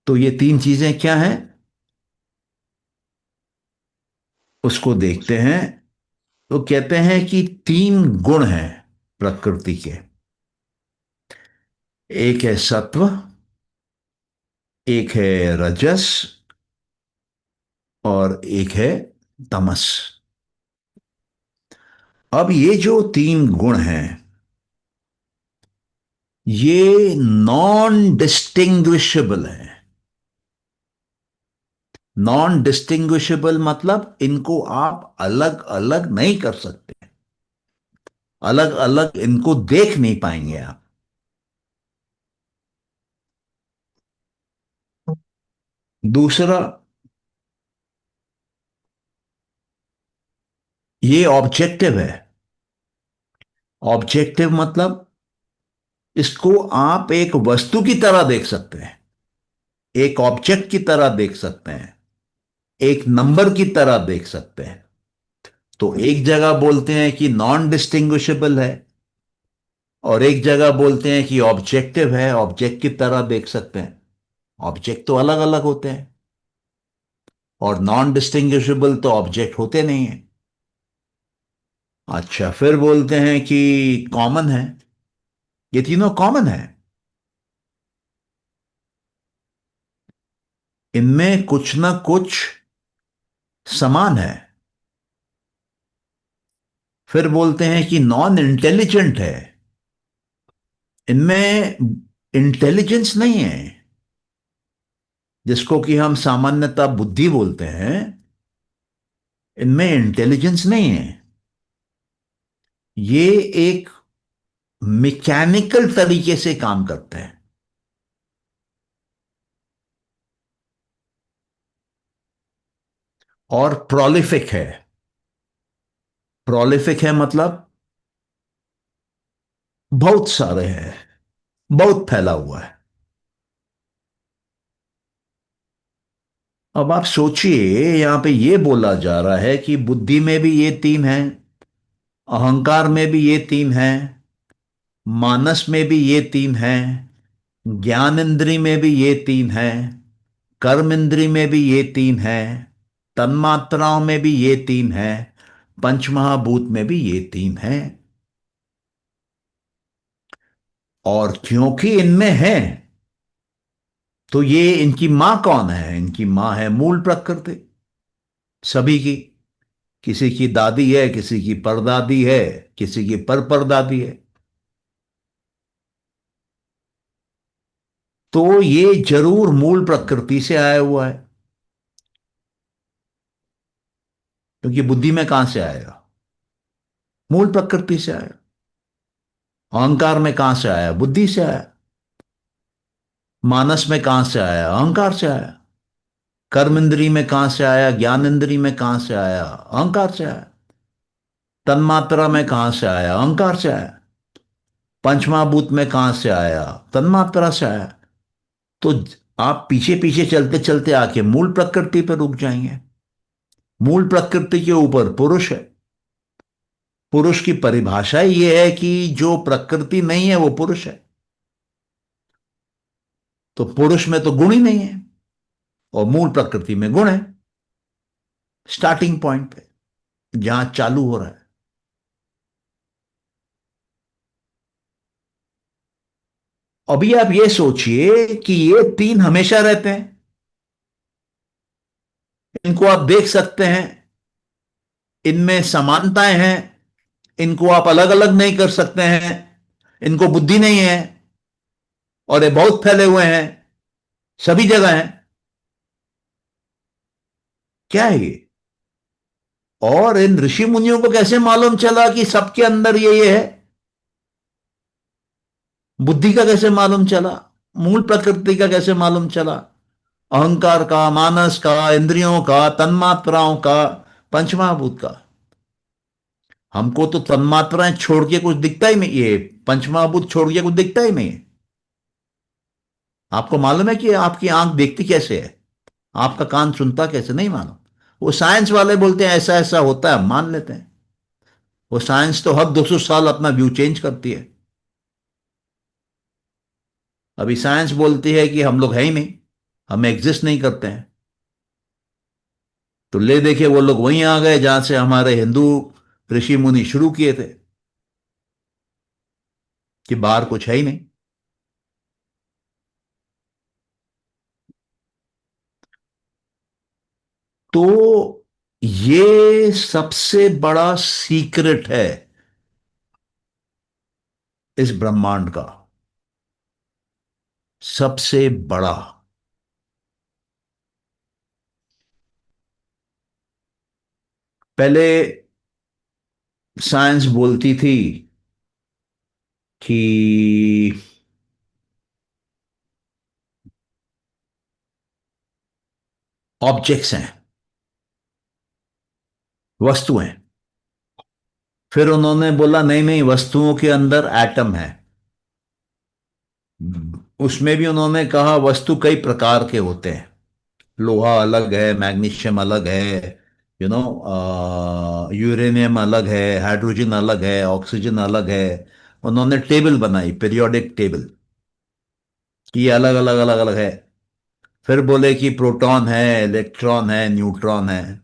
तो ये 3 चीजें क्या हैं, उसको देखते हैं। तो कहते हैं कि 3 गुण हैं प्रकृति के। एक है सत्व, एक है रजस, और एक है तमस। अब ये जो 3 गुण हैं, ये नॉन डिस्टिंग्विशेबल है। नॉन डिस्टिंग्विशेबल मतलब इनको आप अलग अलग नहीं कर सकते। अलग अलग इनको देख नहीं पाएंगे आप। दूसरा, ये ऑब्जेक्टिव है। ऑब्जेक्टिव मतलब इसको आप एक वस्तु की तरह देख सकते हैं, एक ऑब्जेक्ट की तरह देख सकते हैं, एक नंबर की तरह देख सकते हैं। तो एक जगह बोलते हैं कि नॉन डिस्टिंग्विशेबल है, और एक जगह बोलते हैं कि ऑब्जेक्टिव है, ऑब्जेक्ट की तरह देख सकते हैं। ऑब्जेक्ट तो अलग अलग होते हैं। और नॉन डिस्टिंग्विशेबल तो ऑब्जेक्ट होते नहीं है। अच्छा, फिर बोलते हैं कि कॉमन है। ये तीनों कॉमन है। इनमें कुछ ना कुछ समान है। फिर बोलते हैं कि नॉन इंटेलिजेंट है। इनमें इंटेलिजेंस नहीं है, जिसको कि हम सामान्यतः बुद्धि बोलते हैं। इनमें इंटेलिजेंस नहीं है। ये एक मैकेनिकल तरीके से काम करते हैं। और प्रोलिफिक है। प्रोलिफिक है मतलब बहुत सारे हैं, बहुत फैला हुआ है। अब आप सोचिए, यहां पे ये बोला जा रहा है कि बुद्धि में भी ये तीन है, अहंकार में भी ये तीन है, मानस में भी ये तीन है, ज्ञान इंद्री में भी ये तीन है, कर्म इंद्री में भी ये तीन है, तन्मात्राओं में भी ये तीन है, पंचमहाभूत में भी ये तीन है। और क्योंकि इनमें है, तो ये इनकी मां कौन है? इनकी मां है मूल प्रकृति, सभी की। किसी की दादी है, किसी की परदादी है, किसी की परदादी है। तो ये जरूर मूल प्रकृति से आया हुआ है, क्योंकि बुद्धि में कहां से आएगा? मूल प्रकृति से आया। अहंकार में कहां से आया? बुद्धि से आया। मानस में कहां से आया? अहंकार से आया। कर्म इंद्री में कहां से आया? ज्ञान इंद्री में कहां से आया? अहंकार से आया। तन्मात्रा में कहां से आया? अहंकार से आया। पंचमहाभूत में कहां से आया? तन्मात्रा से आया। तो आप पीछे पीछे चलते चलते आके मूल प्रकृति पर रुक जाएंगे। मूल प्रकृति के ऊपर पुरुष है। पुरुष की परिभाषा ही यह है कि जो प्रकृति नहीं है वो पुरुष है। तो पुरुष में तो गुण ही नहीं है, और मूल प्रकृति में गुण है। स्टार्टिंग पॉइंट पे, जहां चालू हो रहा है। अभी आप ये सोचिए कि ये तीन हमेशा रहते हैं। इनको आप देख सकते हैं, इनमें समानताएं हैं। इनको आप अलग अलग नहीं कर सकते हैं। इनको बुद्धि नहीं है, और ये बहुत फैले हुए हैं, सभी जगह हैं। क्या है ये? और इन ऋषि मुनियों को कैसे मालूम चला कि सबके अंदर ये है? बुद्धि का कैसे मालूम चला? मूल प्रकृति का कैसे मालूम चला? अहंकार का, मानस का, इंद्रियों का, तन्मात्राओं का, पंचमहाभूत का। हमको तो तन्मात्राएं छोड़ के कुछ दिखता ही नहीं, ये पंचमहाभूत छोड़ के कुछ दिखता ही नहीं है। आपको मालूम है कि आपकी आंख देखती कैसे है, आपका कान सुनता कैसे? नहीं मालूम। वो साइंस वाले बोलते हैं ऐसा ऐसा होता है, हम मान लेते हैं। वो साइंस तो हर 200 साल अपना व्यू चेंज करती है। अभी साइंस बोलती है कि हम लोग है ही नहीं, हम एग्जिस्ट नहीं करते हैं। तो ले देखे, वो लोग वहीं आ गए जहां से हमारे हिंदू ऋषि मुनि शुरू किए थे, कि बाहर कुछ है ही नहीं। तो ये सबसे बड़ा सीक्रेट है इस ब्रह्मांड का, सबसे बड़ा। पहले साइंस बोलती थी कि ऑब्जेक्ट्स हैं, वस्तुएं। फिर उन्होंने बोला नहीं नहीं, वस्तुओं के अंदर एटम है। उसमें भी उन्होंने कहा वस्तु कई प्रकार के होते हैं। लोहा अलग है, मैग्नीशियम अलग है, नो यूरेनियम अलग है, हाइड्रोजन अलग है, ऑक्सीजन अलग है। उन्होंने टेबल बनाई, पीरियोडिक टेबल, कि ये अलग अलग अलग अलग है। फिर बोले कि प्रोटॉन है, इलेक्ट्रॉन है, न्यूट्रॉन है।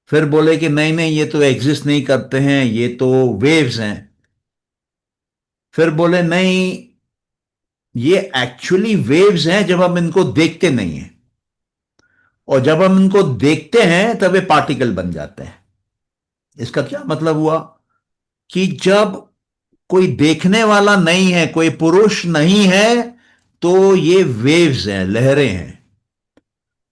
फिर बोले कि नहीं नहीं, ये तो एग्जिस्ट नहीं करते हैं, ये तो वेव्स हैं। फिर बोले नहीं, ये एक्चुअली वेव्स हैं जब हम इनको देखते नहीं हैं, और जब हम इनको देखते हैं तब ये पार्टिकल बन जाते हैं। इसका क्या मतलब हुआ कि जब कोई देखने वाला नहीं है, कोई पुरुष नहीं है, तो ये वेव्स हैं, लहरें हैं।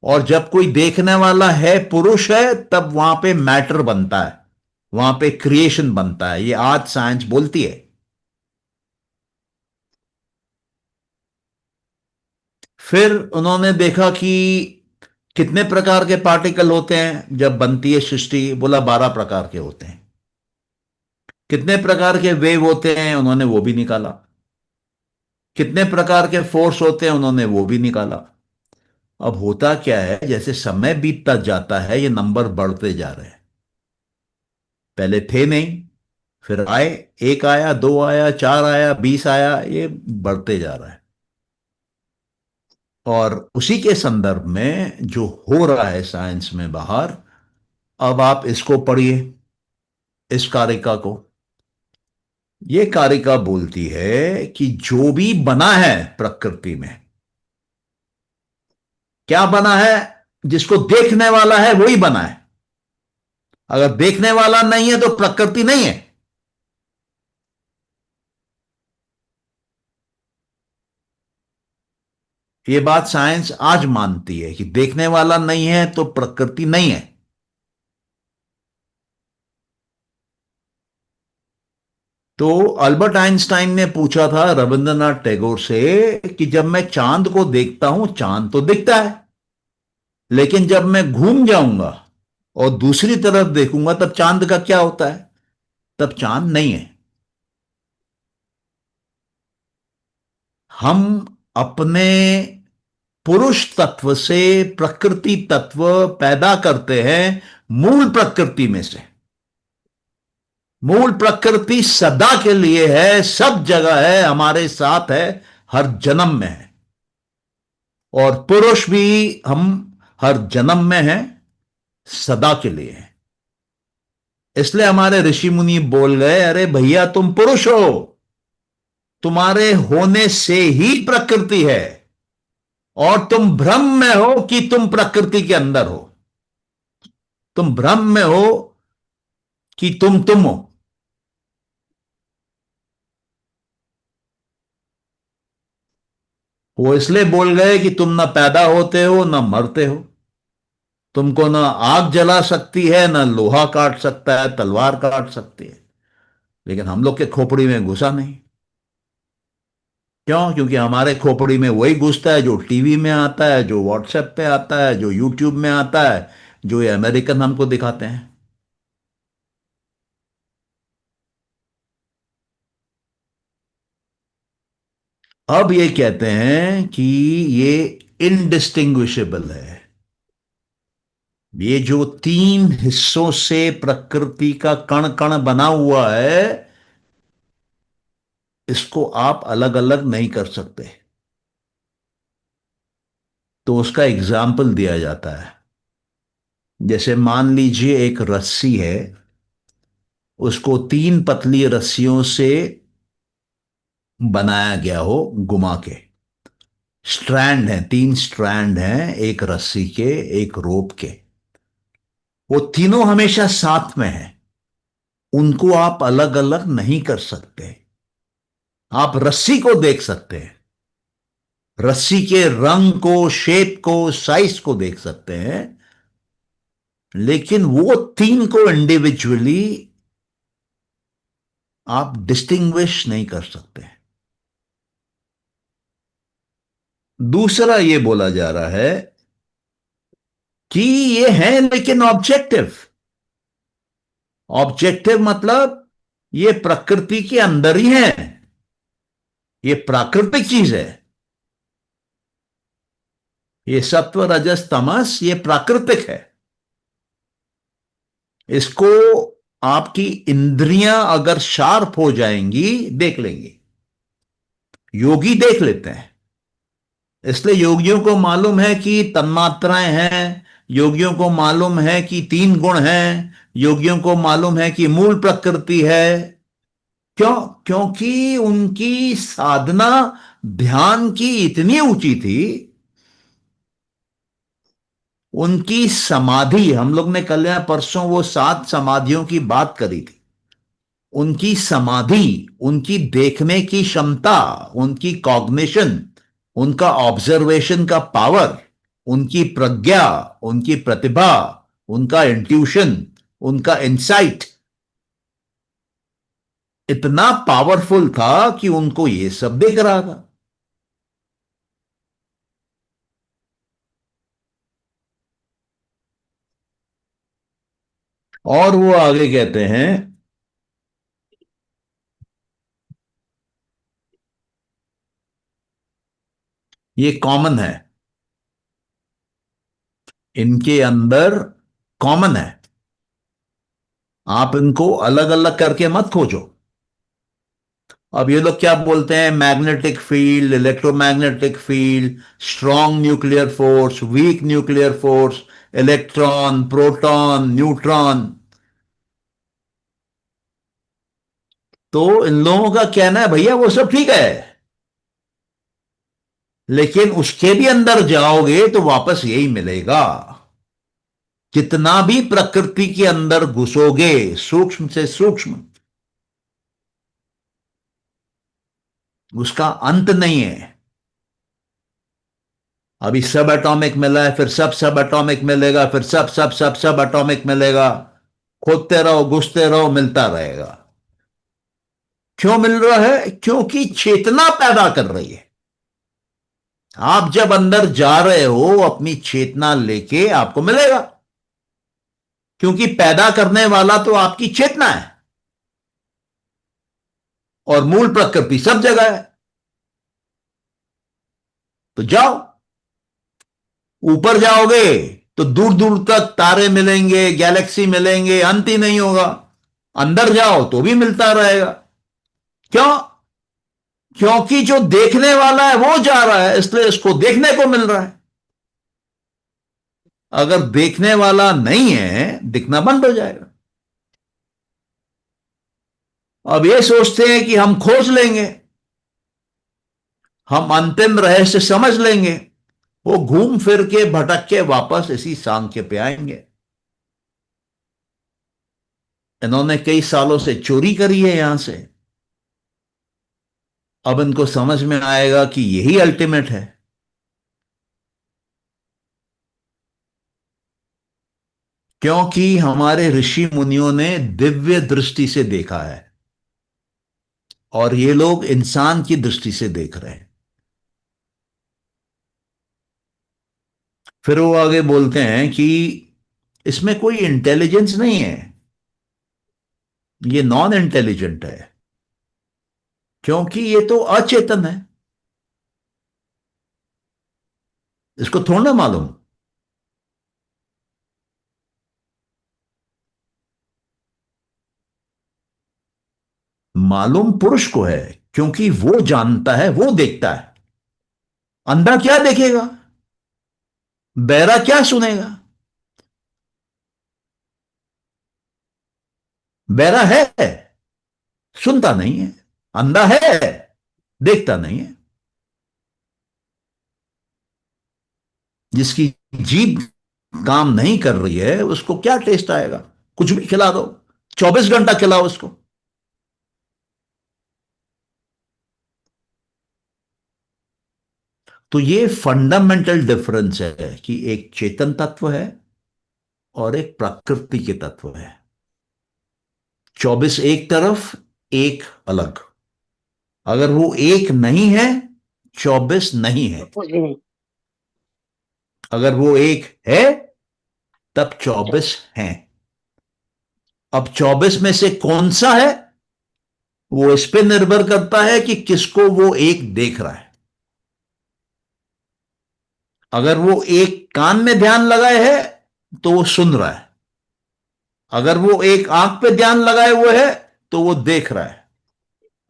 और जब कोई देखने वाला है, पुरुष है, तब वहां पे मैटर बनता है, वहां पे क्रिएशन बनता है। ये आज साइंस बोलती है। फिर उन्होंने देखा कि कितने प्रकार के पार्टिकल होते हैं जब बनती है सृष्टि। बोला 12 प्रकार के होते हैं। कितने प्रकार के वेव होते हैं, उन्होंने वो भी निकाला। कितने प्रकार के फोर्स होते हैं, उन्होंने वो भी निकाला। अब होता क्या है, जैसे समय बीतता जाता है, ये नंबर बढ़ते जा रहे हैं। पहले थे नहीं, फिर आए। एक आया, दो आया, चार आया, 20 आया, ये बढ़ते जा रहा है। और उसी के संदर्भ में जो हो रहा है साइंस में बाहर, अब आप इसको पढ़िए, इस कारिका को। ये कारिका बोलती है कि जो भी बना है प्रकृति में, क्या बना है, जिसको देखने वाला है वही बना है। अगर देखने वाला नहीं है तो प्रकृति नहीं है। ये बात साइंस आज मानती है कि देखने वाला नहीं है तो प्रकृति नहीं है। तो अल्बर्ट आइंस्टाइन ने पूछा था रविंद्रनाथ टैगोर से कि जब मैं चांद को देखता हूं, चांद तो दिखता है, लेकिन जब मैं घूम जाऊंगा और दूसरी तरफ देखूंगा, तब चांद का क्या होता है? तब चांद नहीं है। हम अपने पुरुष तत्व से प्रकृति तत्व पैदा करते हैं, मूल प्रकृति में से। मूल प्रकृति सदा के लिए है, सब जगह है, हमारे साथ है, हर जन्म में है। और पुरुष भी हम हर जन्म में हैं, सदा के लिए है। इसलिए हमारे ऋषि मुनि बोल गए, अरे भैया तुम पुरुष हो, तुम्हारे होने से ही प्रकृति है, और तुम भ्रम में हो कि तुम प्रकृति के अंदर हो। तुम भ्रम में हो कि तुम हो। वो इसलिए बोल गए कि तुम ना पैदा होते हो ना मरते हो। तुमको ना आग जला सकती है, ना लोहा काट सकता है, तलवार काट सकती है, लेकिन हम लोग के खोपड़ी में घुसा नहीं। क्यों? क्योंकि हमारे खोपड़ी में वही घुसता है जो टीवी में आता है, जो व्हाट्सएप पे आता है, जो यूट्यूब में आता है, जो ये अमेरिकन हमको दिखाते हैं। अब ये कहते हैं कि ये इनडिस्टिंग्विशेबल है। ये जो तीन हिस्सों से प्रकृति का कण कण बना हुआ है, इसको आप अलग अलग नहीं कर सकते। तो उसका एग्जाम्पल दिया जाता है। जैसे मान लीजिए एक रस्सी है, उसको तीन पतली रस्सियों से बनाया गया हो, घुमा के। स्ट्रैंड है, तीन स्ट्रैंड हैं, एक रस्सी के, एक रोप के। वो तीनों हमेशा साथ में हैं, उनको आप अलग अलग नहीं कर सकते। आप रस्सी को देख सकते हैं, रस्सी के रंग को, शेप को, साइज को देख सकते हैं, लेकिन वो तीन को इंडिविजुअली आप डिस्टिंग्विश नहीं कर सकते। दूसरा ये बोला जा रहा है कि ये है लेकिन ऑब्जेक्टिव। ऑब्जेक्टिव मतलब ये प्रकृति के अंदर ही है, ये प्राकृतिक चीज है। ये सत्व रजस तमस, ये प्राकृतिक है। इसको आपकी इंद्रियां अगर शार्प हो जाएंगी, देख लेंगी। योगी देख लेते हैं, इसलिए योगियों को मालूम है कि तन्मात्राएं हैं, योगियों को मालूम है कि तीन गुण हैं, योगियों को मालूम है कि मूल प्रकृति है। क्यों? क्योंकि उनकी साधना ध्यान की इतनी ऊंची थी। उनकी समाधि, हम लोग ने कल या परसों वो 7 समाधियों की बात करी थी। उनकी समाधि, उनकी देखने की क्षमता, उनकी कॉग्निशन, उनका ऑब्जर्वेशन का पावर, उनकी प्रज्ञा, उनकी प्रतिभा, उनका इंट्यूशन, उनका इंसाइट इतना पावरफुल था कि उनको ये सब दिख रहा था। और वो आगे कहते हैं, ये कॉमन है, इनके अंदर कॉमन है। आप इनको अलग अलग करके मत खोजो। अब ये लोग क्या बोलते हैं? Magnetic field, electromagnetic field, strong nuclear force, weak nuclear force, electron, proton, neutron. तो इन लोगों का कहना है भैया वो सब ठीक है, लेकिन उसके भी अंदर जाओगे तो वापस यही मिलेगा। जितना भी प्रकृति के अंदर घुसोगे, सूक्ष्म से सूक्ष्म, उसका अंत नहीं है। अभी सब एटॉमिक मिला है, फिर सब सब एटॉमिक मिलेगा, फिर सब सब सब सब एटॉमिक मिलेगा। खोदते रहो, घुसते रहो, मिलता रहेगा। क्यों मिल रहा है? क्योंकि चेतना पैदा कर रही है। आप जब अंदर जा रहे हो अपनी चेतना लेके, आपको मिलेगा। क्योंकि पैदा करने वाला तो आपकी चेतना है, और मूल प्रकृति सब जगह है। तो जाओ, ऊपर जाओगे तो दूर दूर तक तारे मिलेंगे, गैलेक्सी मिलेंगे, अंत ही नहीं होगा। अंदर जाओ तो भी मिलता रहेगा। क्यों? क्योंकि जो देखने वाला है वो जा रहा है, इसलिए इसको देखने को मिल रहा है। अगर देखने वाला नहीं है, दिखना बंद हो जाएगा। अब ये सोचते हैं कि हम खोज लेंगे, हम अंतिम रहस्य समझ लेंगे। वो घूम फिर के भटक के वापस इसी सांख्य पे आएंगे। इन्होंने कई सालों से चोरी करी है यहां से। अब इनको समझ में आएगा कि यही अल्टीमेट है। क्योंकि हमारे ऋषि मुनियों ने दिव्य दृष्टि से देखा है, और ये लोग इंसान की दृष्टि से देख रहे हैं। फिर वो आगे बोलते हैं कि इसमें कोई इंटेलिजेंस नहीं है, ये नॉन इंटेलिजेंट है, क्योंकि ये तो अचेतन है। इसको थोड़ा ना मालूम। मालूम पुरुष को है, क्योंकि वो जानता है, वो देखता है। अंधा क्या देखेगा? बहरा क्या सुनेगा? बहरा है, सुनता नहीं है। अंधा है, देखता नहीं है। जिसकी जीभ काम नहीं कर रही है, उसको क्या टेस्ट आएगा? कुछ भी खिला दो, 24 घंटा खिलाओ उसको। तो ये फंडामेंटल डिफरेंस है कि एक चेतन तत्व है और एक प्रकृति के तत्व है। 24 एक तरफ, एक अलग। अगर वो एक नहीं है, 24 नहीं तो है। कुछ भी नहीं। अगर वो एक है, तब 24 हैं। अब 24 में से कौन सा है, वो इस पे निर्भर करता है कि किसको वो एक देख रहा है। अगर वो एक कान में ध्यान लगाए है, तो वो सुन रहा है। अगर वो एक आंख पे ध्यान लगाए हुए है, तो वो देख रहा है।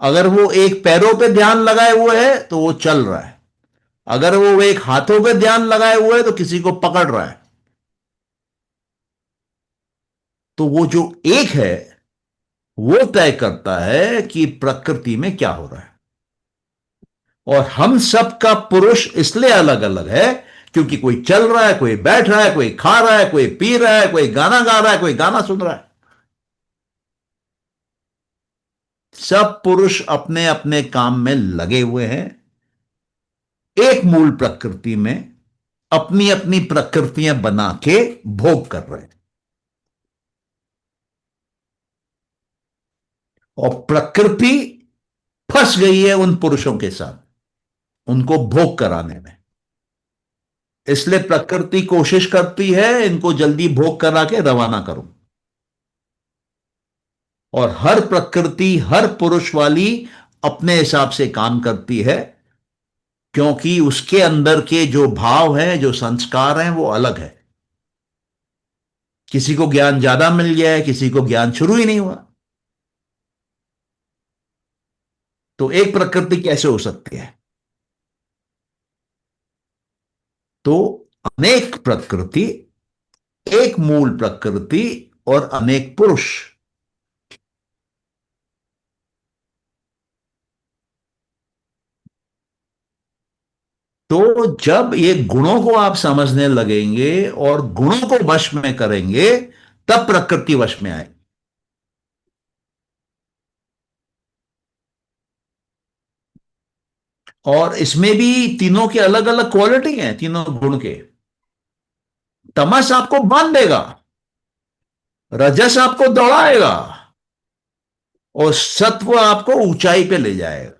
अगर वो एक पैरों पे ध्यान लगाए हुए है, तो वो चल रहा है। अगर वो एक हाथों पे ध्यान लगाए हुए है तो किसी को पकड़ रहा है। तो वो जो एक है वो तय करता है कि प्रकृति में क्या हो रहा है। और हम सब का पुरुष इसलिए अलग अलग है क्योंकि कोई चल रहा है, कोई बैठ रहा है, कोई खा रहा है, कोई पी रहा है, कोई गाना गा रहा है, कोई गाना सुन रहा है। सब पुरुष अपने अपने काम में लगे हुए हैं, एक मूल प्रकृति में अपनी अपनी प्रकृतियां बना के भोग कर रहे हैं। और प्रकृति फंस गई है उन पुरुषों के साथ उनको भोग कराने में। इसलिए प्रकृति कोशिश करती है इनको जल्दी भोग करा के रवाना करूं। और हर प्रकृति हर पुरुष वाली अपने हिसाब से काम करती है, क्योंकि उसके अंदर के जो भाव हैं, जो संस्कार हैं, वो अलग है। किसी को ज्ञान ज्यादा मिल गया है, किसी को ज्ञान शुरू ही नहीं हुआ। तो एक प्रकृति कैसे हो सकती है? तो अनेक प्रकृति, एक मूल प्रकृति और अनेक पुरुष। तो जब ये गुणों को आप समझने लगेंगे और गुणों को वश में करेंगे, तब प्रकृति वश में आए। और इसमें भी तीनों के अलग अलग क्वालिटी हैं, तीनों गुण के। तमस आपको बांध देगा, रजस आपको दौड़ाएगा, और सत्व आपको ऊंचाई पे ले जाएगा।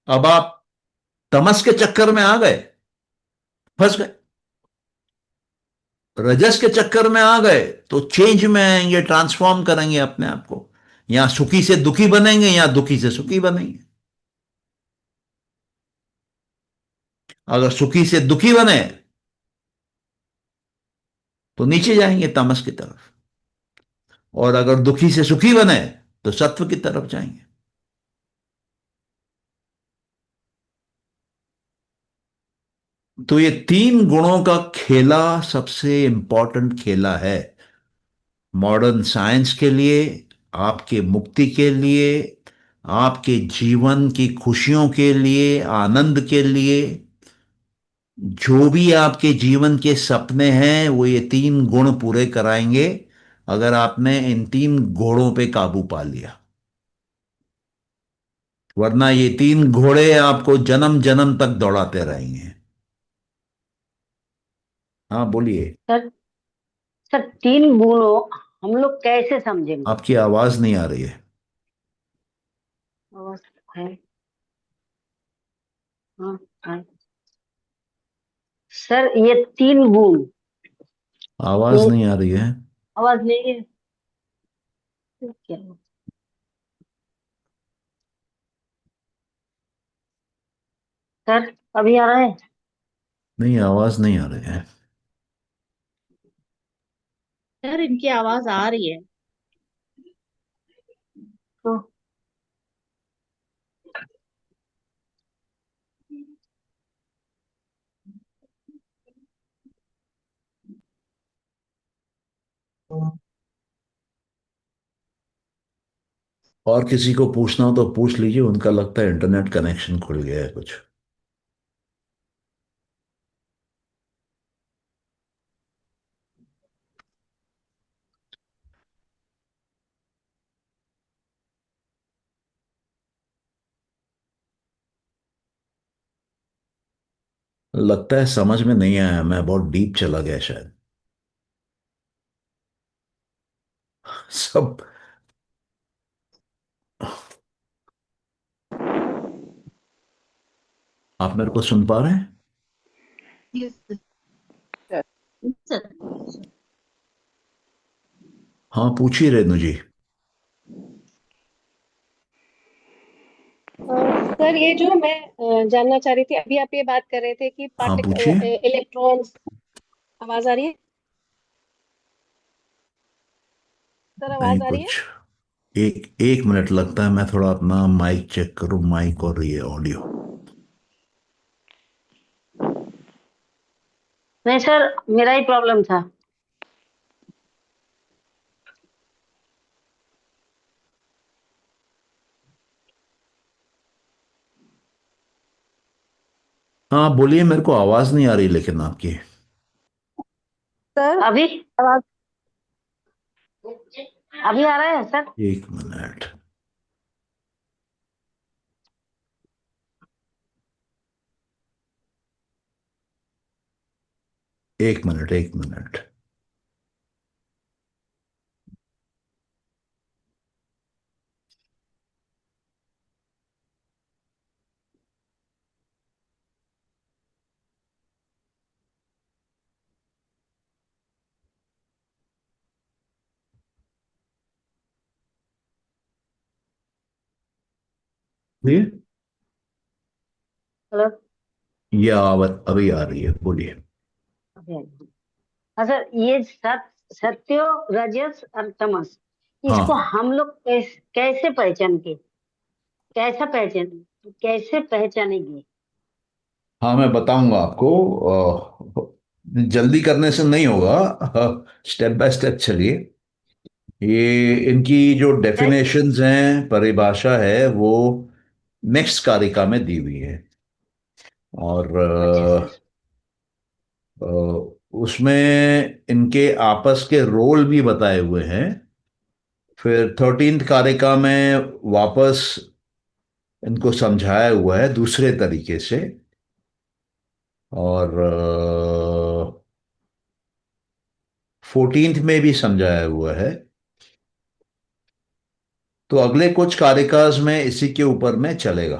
अब आप तमस के चक्कर में आ गए, फंस गए। रजस के चक्कर में आ गए तो चेंज में आएंगे, ट्रांसफॉर्म करेंगे अपने आप को। यहां सुखी से दुखी बनेंगे, यहां दुखी से सुखी बनेंगे। अगर सुखी से दुखी बने तो नीचे जाएंगे तमस की तरफ, और अगर दुखी से सुखी बने तो सत्व की तरफ जाएंगे। तो ये तीन गुणों का खेला सबसे इंपॉर्टेंट खेला है मॉडर्न साइंस के लिए, आपके मुक्ति के लिए, आपके जीवन की खुशियों के लिए, आनंद के लिए। जो भी आपके जीवन के सपने हैं वो ये तीन गुण पूरे कराएंगे, अगर आपने इन तीन घोड़ों पे काबू पा लिया। वरना ये तीन घोड़े आपको जन्म जन्म तक दौड़ाते रहेंगे। हाँ बोलिए। सर, सर तीन गुणों हम लोग कैसे समझेंगे? आपकी आवाज नहीं आ रही है। और है, हाँ, है। सर ये तीन गुण, आवाज ये नहीं आ रही है। आवाज नहीं है क्या? सर अभी आ रहा है? नहीं, आवाज नहीं आ रही है। सर इनकी आवाज आ रही है। तो और किसी को पूछना हो तो पूछ लीजिए, उनका लगता है इंटरनेट कनेक्शन खुल गया है कुछ। लगता है समझ में नहीं आया, मैं बहुत डीप चला गया शायद। सब। आप मेरे को सुन पा रहे हैं? Yes sir. हाँ पूछिए रेणु जी। सर ये जो मैं जानना चाह रही थी, अभी आप ये बात कर रहे थे कि हाँ पार्टिक पूछिए। इलेक्ट्रॉन्स। आवाज आ रही है? सर नहीं आवाज आ रही है? कुछ। एक एक मिनट लगता है, मैं थोड़ा अपना माइक चेक करूं, माइक और ये ऑडियो। नहीं सर, मेरा ही प्रॉब्लम था। हाँ बोलिए, मेरे को आवाज नहीं आ रही लेकिन आपकी। सर अभी आवाज। अभी आ रहा है सर? एक मिनट। एक मिनट, एक मिनट। ये हेलो। ये आवाज अभी आ रही है, बोलिए। अभी आई। हाँ सर, ये सत्यो, रजस और तमस, इसको हाँ हम लोग कैसे पहचान के, कैसा पहचान कैसे पहचानेंगे? हाँ, मैं बताऊंगा आपको। जल्दी करने से नहीं होगा, स्टेप बाय स्टेप चलिए। ये इनकी जो कैसे? डेफिनेशंस हैं, परिभाषा है, वो नेक्स्ट कारिका में दी हुई है। और अच्छा सर। अ, उसमें इनके आपस के रोल भी बताए हुए हैं। फिर 13th कारिका में वापस इनको समझाया हुआ है दूसरे तरीके से। और 14th में भी समझाया हुआ है। तो अगले कुछ कारिकास में इसी के ऊपर में चलेगा।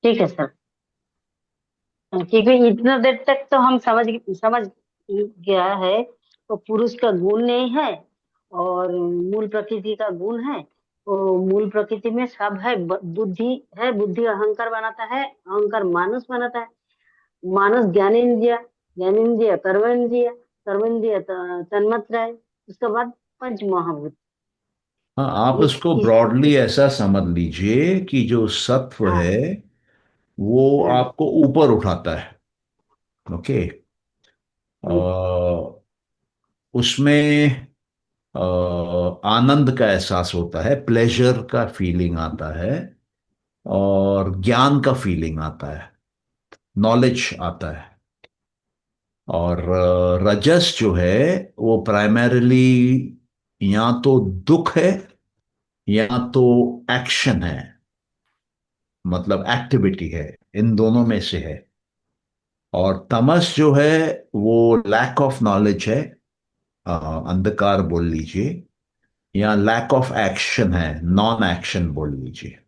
ठीक है सर। क्योंकि इतना देर तक तो हम समझ गया है। तो पुरुष का गुण नहीं है, और मूल प्रकृति का गुण है। तो मूल प्रकृति में सब है, बुद्धि है, बुद्धि अहंकार बनाता है, अहंकार मानस बनाता है, मानस ज्ञानेन्द्रिय, ज्ञानेन्द्रिय कर्मेंद्रिय, कर्मेंद्रिय तन्मात्रा। उसके बाद पंच महाभूत। हाँ, आप ये इसको इस ब्रॉडली ऐसा समझ लीजिए कि जो सत्व हाँ। है वो हाँ। आपको ऊपर उठाता है। ओके। हम्म। उसमें आनंद का एहसास होता है, प्लेजर का फीलिंग आता है, और ज्ञान का फीलिंग आता है, नॉलेज आता है। और रजस जो है वो प्राइमरीली या तो दुख है या तो एक्शन है, मतलब एक्टिविटी है, इन दोनों में से है। और तमस जो है वो लैक ऑफ नॉलेज है, अंधकार बोल लीजिए, या लैक ऑफ एक्शन है, नॉन एक्शन बोल लीजिए।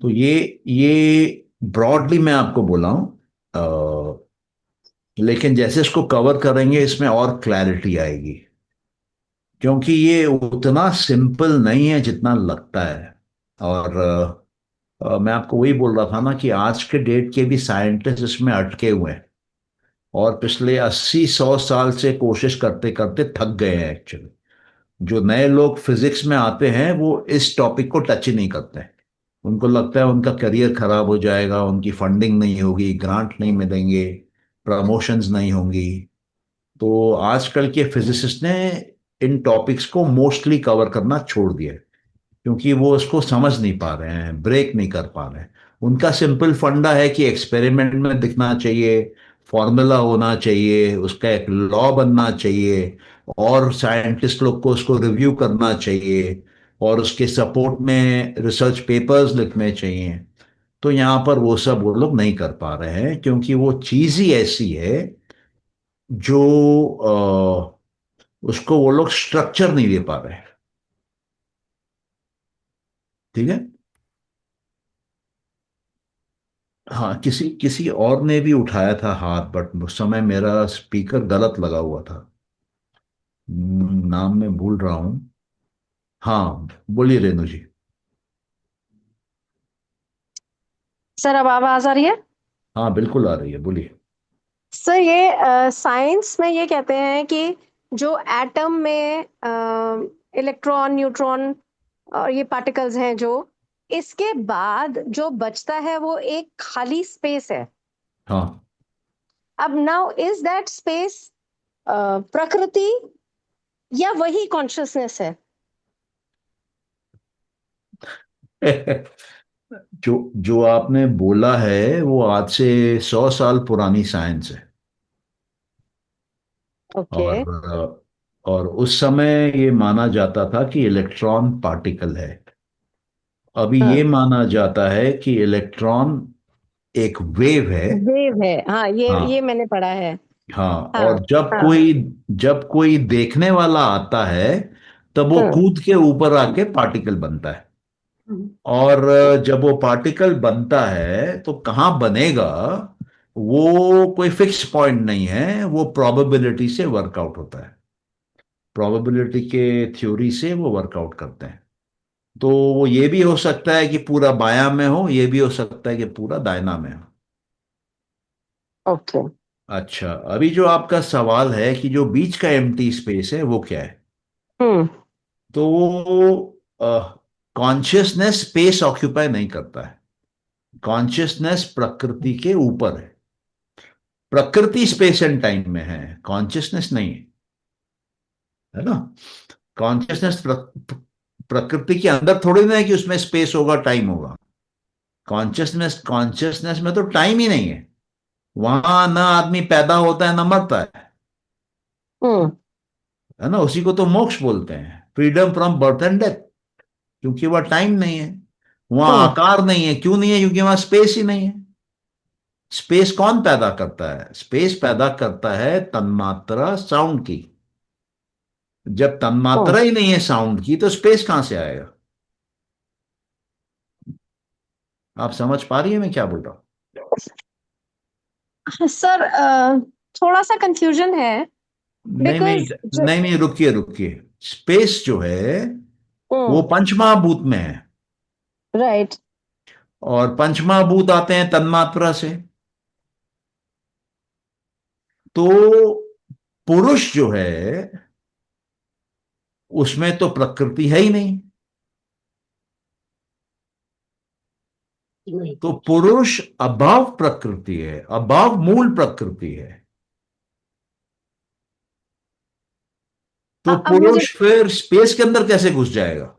तो ये ब्रॉडली मैं आपको बोला हूं। लेकिन जैसे इसको कवर करेंगे इसमें और क्लैरिटी आएगी, क्योंकि ये उतना सिंपल नहीं है जितना लगता है। और मैं आपको वही बोल रहा था ना कि आज के डेट के भी साइंटिस्ट इसमें अटके हुए हैं, और पिछले 80-100 साल से कोशिश करते करते थक गए हैं एक्चुअली। जो नए लोग फिजिक्स में आते हैं वो इस टॉपिक को टच ही नहीं करते हैं। उनको लगता है उनका करियर खराब हो जाएगा, उनकी फंडिंग नहीं होगी, ग्रांट नहीं मिलेंगे, प्रमोशंस नहीं होंगी। तो आजकल के फिजिसिस्ट ने इन टॉपिक्स को मोस्टली कवर करना छोड़ दिया है, क्योंकि वो उसको समझ नहीं पा रहे हैं, ब्रेक नहीं कर पा रहे हैं। उनका सिंपल फंडा है कि एक्सपेरिमेंट में दिखना चाहिए, फॉर्मूला होना चाहिए, उसका एक लॉ बनना चाहिए, और साइंटिस्ट लोग को उसको रिव्यू करना चाहिए, और उसके सपोर्ट में रिसर्च पेपर्स लिखने चाहिए। तो यहाँ पर वो सब वो लोग नहीं कर पा रहे हैं, क्योंकि वो चीज ही ऐसी है जो उसको वो लोग स्ट्रक्चर नहीं दे पा रहे हैं। ठीक है। हाँ, किसी किसी और ने भी उठाया था हाथ, बट उस समय मेरा स्पीकर गलत लगा हुआ था। नाम मैं भूल रहा हूँ। हाँ, बोलिए रेणु जी। सर अब आवाज आ रही है? हाँ बिल्कुल आ रही है, बोलिए। सर ये साइंस में ये कहते हैं कि जो एटम में इलेक्ट्रॉन, न्यूट्रॉन और ये पार्टिकल्स हैं, जो इसके बाद जो बचता है वो एक खाली स्पेस है। हाँ अब नाउ इज दैट स्पेस प्रकृति या वही कॉन्शियसनेस है? जो जो आपने बोला है वो आज से 100 साल पुरानी साइंस है। ओके। और उस समय ये माना जाता था कि इलेक्ट्रॉन पार्टिकल है। अभी ये हाँ, माना जाता है कि इलेक्ट्रॉन एक वेव है। वेव है, हाँ, ये हाँ। मैंने पढ़ा है। हाँ। हाँ। और जब हाँ। कोई जब कोई देखने वाला आता है तब वो हम्म। कूद के ऊपर आके पार्टिकल बनता है। हम्म। और जब वो पार्टिकल बनता है तो कहाँ बनेगा, वो कोई फिक्स पॉइंट नहीं है, वो प्रोबेबिलिटी से वर्कआउट होता है। प्रोबेबिलिटी के थ्योरी से वो वर्कआउट करते हैं। तो वो ये भी हो सकता है कि पूरा बायां में हो, ये भी हो सकता है कि पूरा दाहिना में हो। ओके। अच्छा, अभी जो आपका सवाल है कि जो बीच का एम्प्टी स्पेस है वो क्या है, हम्म। तो वो कॉन्शियसनेस स्पेस ऑक्यूपाई नहीं करता है। कॉन्शियसनेस प्रकृति के ऊपर है। प्रकृति स्पेस एंड टाइम में है, कॉन्शियसनेस नहीं है ना। कॉन्शियसनेस प्रकृति के अंदर थोड़ी ना है कि उसमें स्पेस होगा, टाइम होगा। कॉन्शियसनेस कॉन्शियसनेस में तो टाइम ही नहीं है। वहां ना आदमी पैदा होता है ना मरता हम्म। है ना। उसी को तो मोक्ष बोलते हैं, freedom from birth and death. क्योंकि वह टाइम नहीं है, वहां हम्म। आकार नहीं है। क्यों नहीं है? क्योंकि वहां स्पेस ही नहीं है। स्पेस कौन पैदा करता है? स्पेस पैदा करता है तन्मात्रा साउंड की। जब हम्म। तन्मात्रा ही नहीं है साउंड की तो स्पेस कहां से आएगा? आप समझ पा रही है मैं क्या बोल रहा हूं? सर, थोड़ा सा कंफ्यूजन है, नहीं नहीं बिकॉज नहीं नहीं, रुकिए रुकिए। स्पेस जो है वो हम्म। पंचमहाभूत में है। राइट। और पंचमहाभूत आते हैं तन्मात्रा से। तो पुरुष जो है उसमें तो प्रकृति है ही नहीं। नहीं। तो पुरुष अभाव प्रकृति है, अभाव मूल प्रकृति है। तो अब मुझे पुरुष फिर स्पेस के अंदर कैसे घुस जाएगा?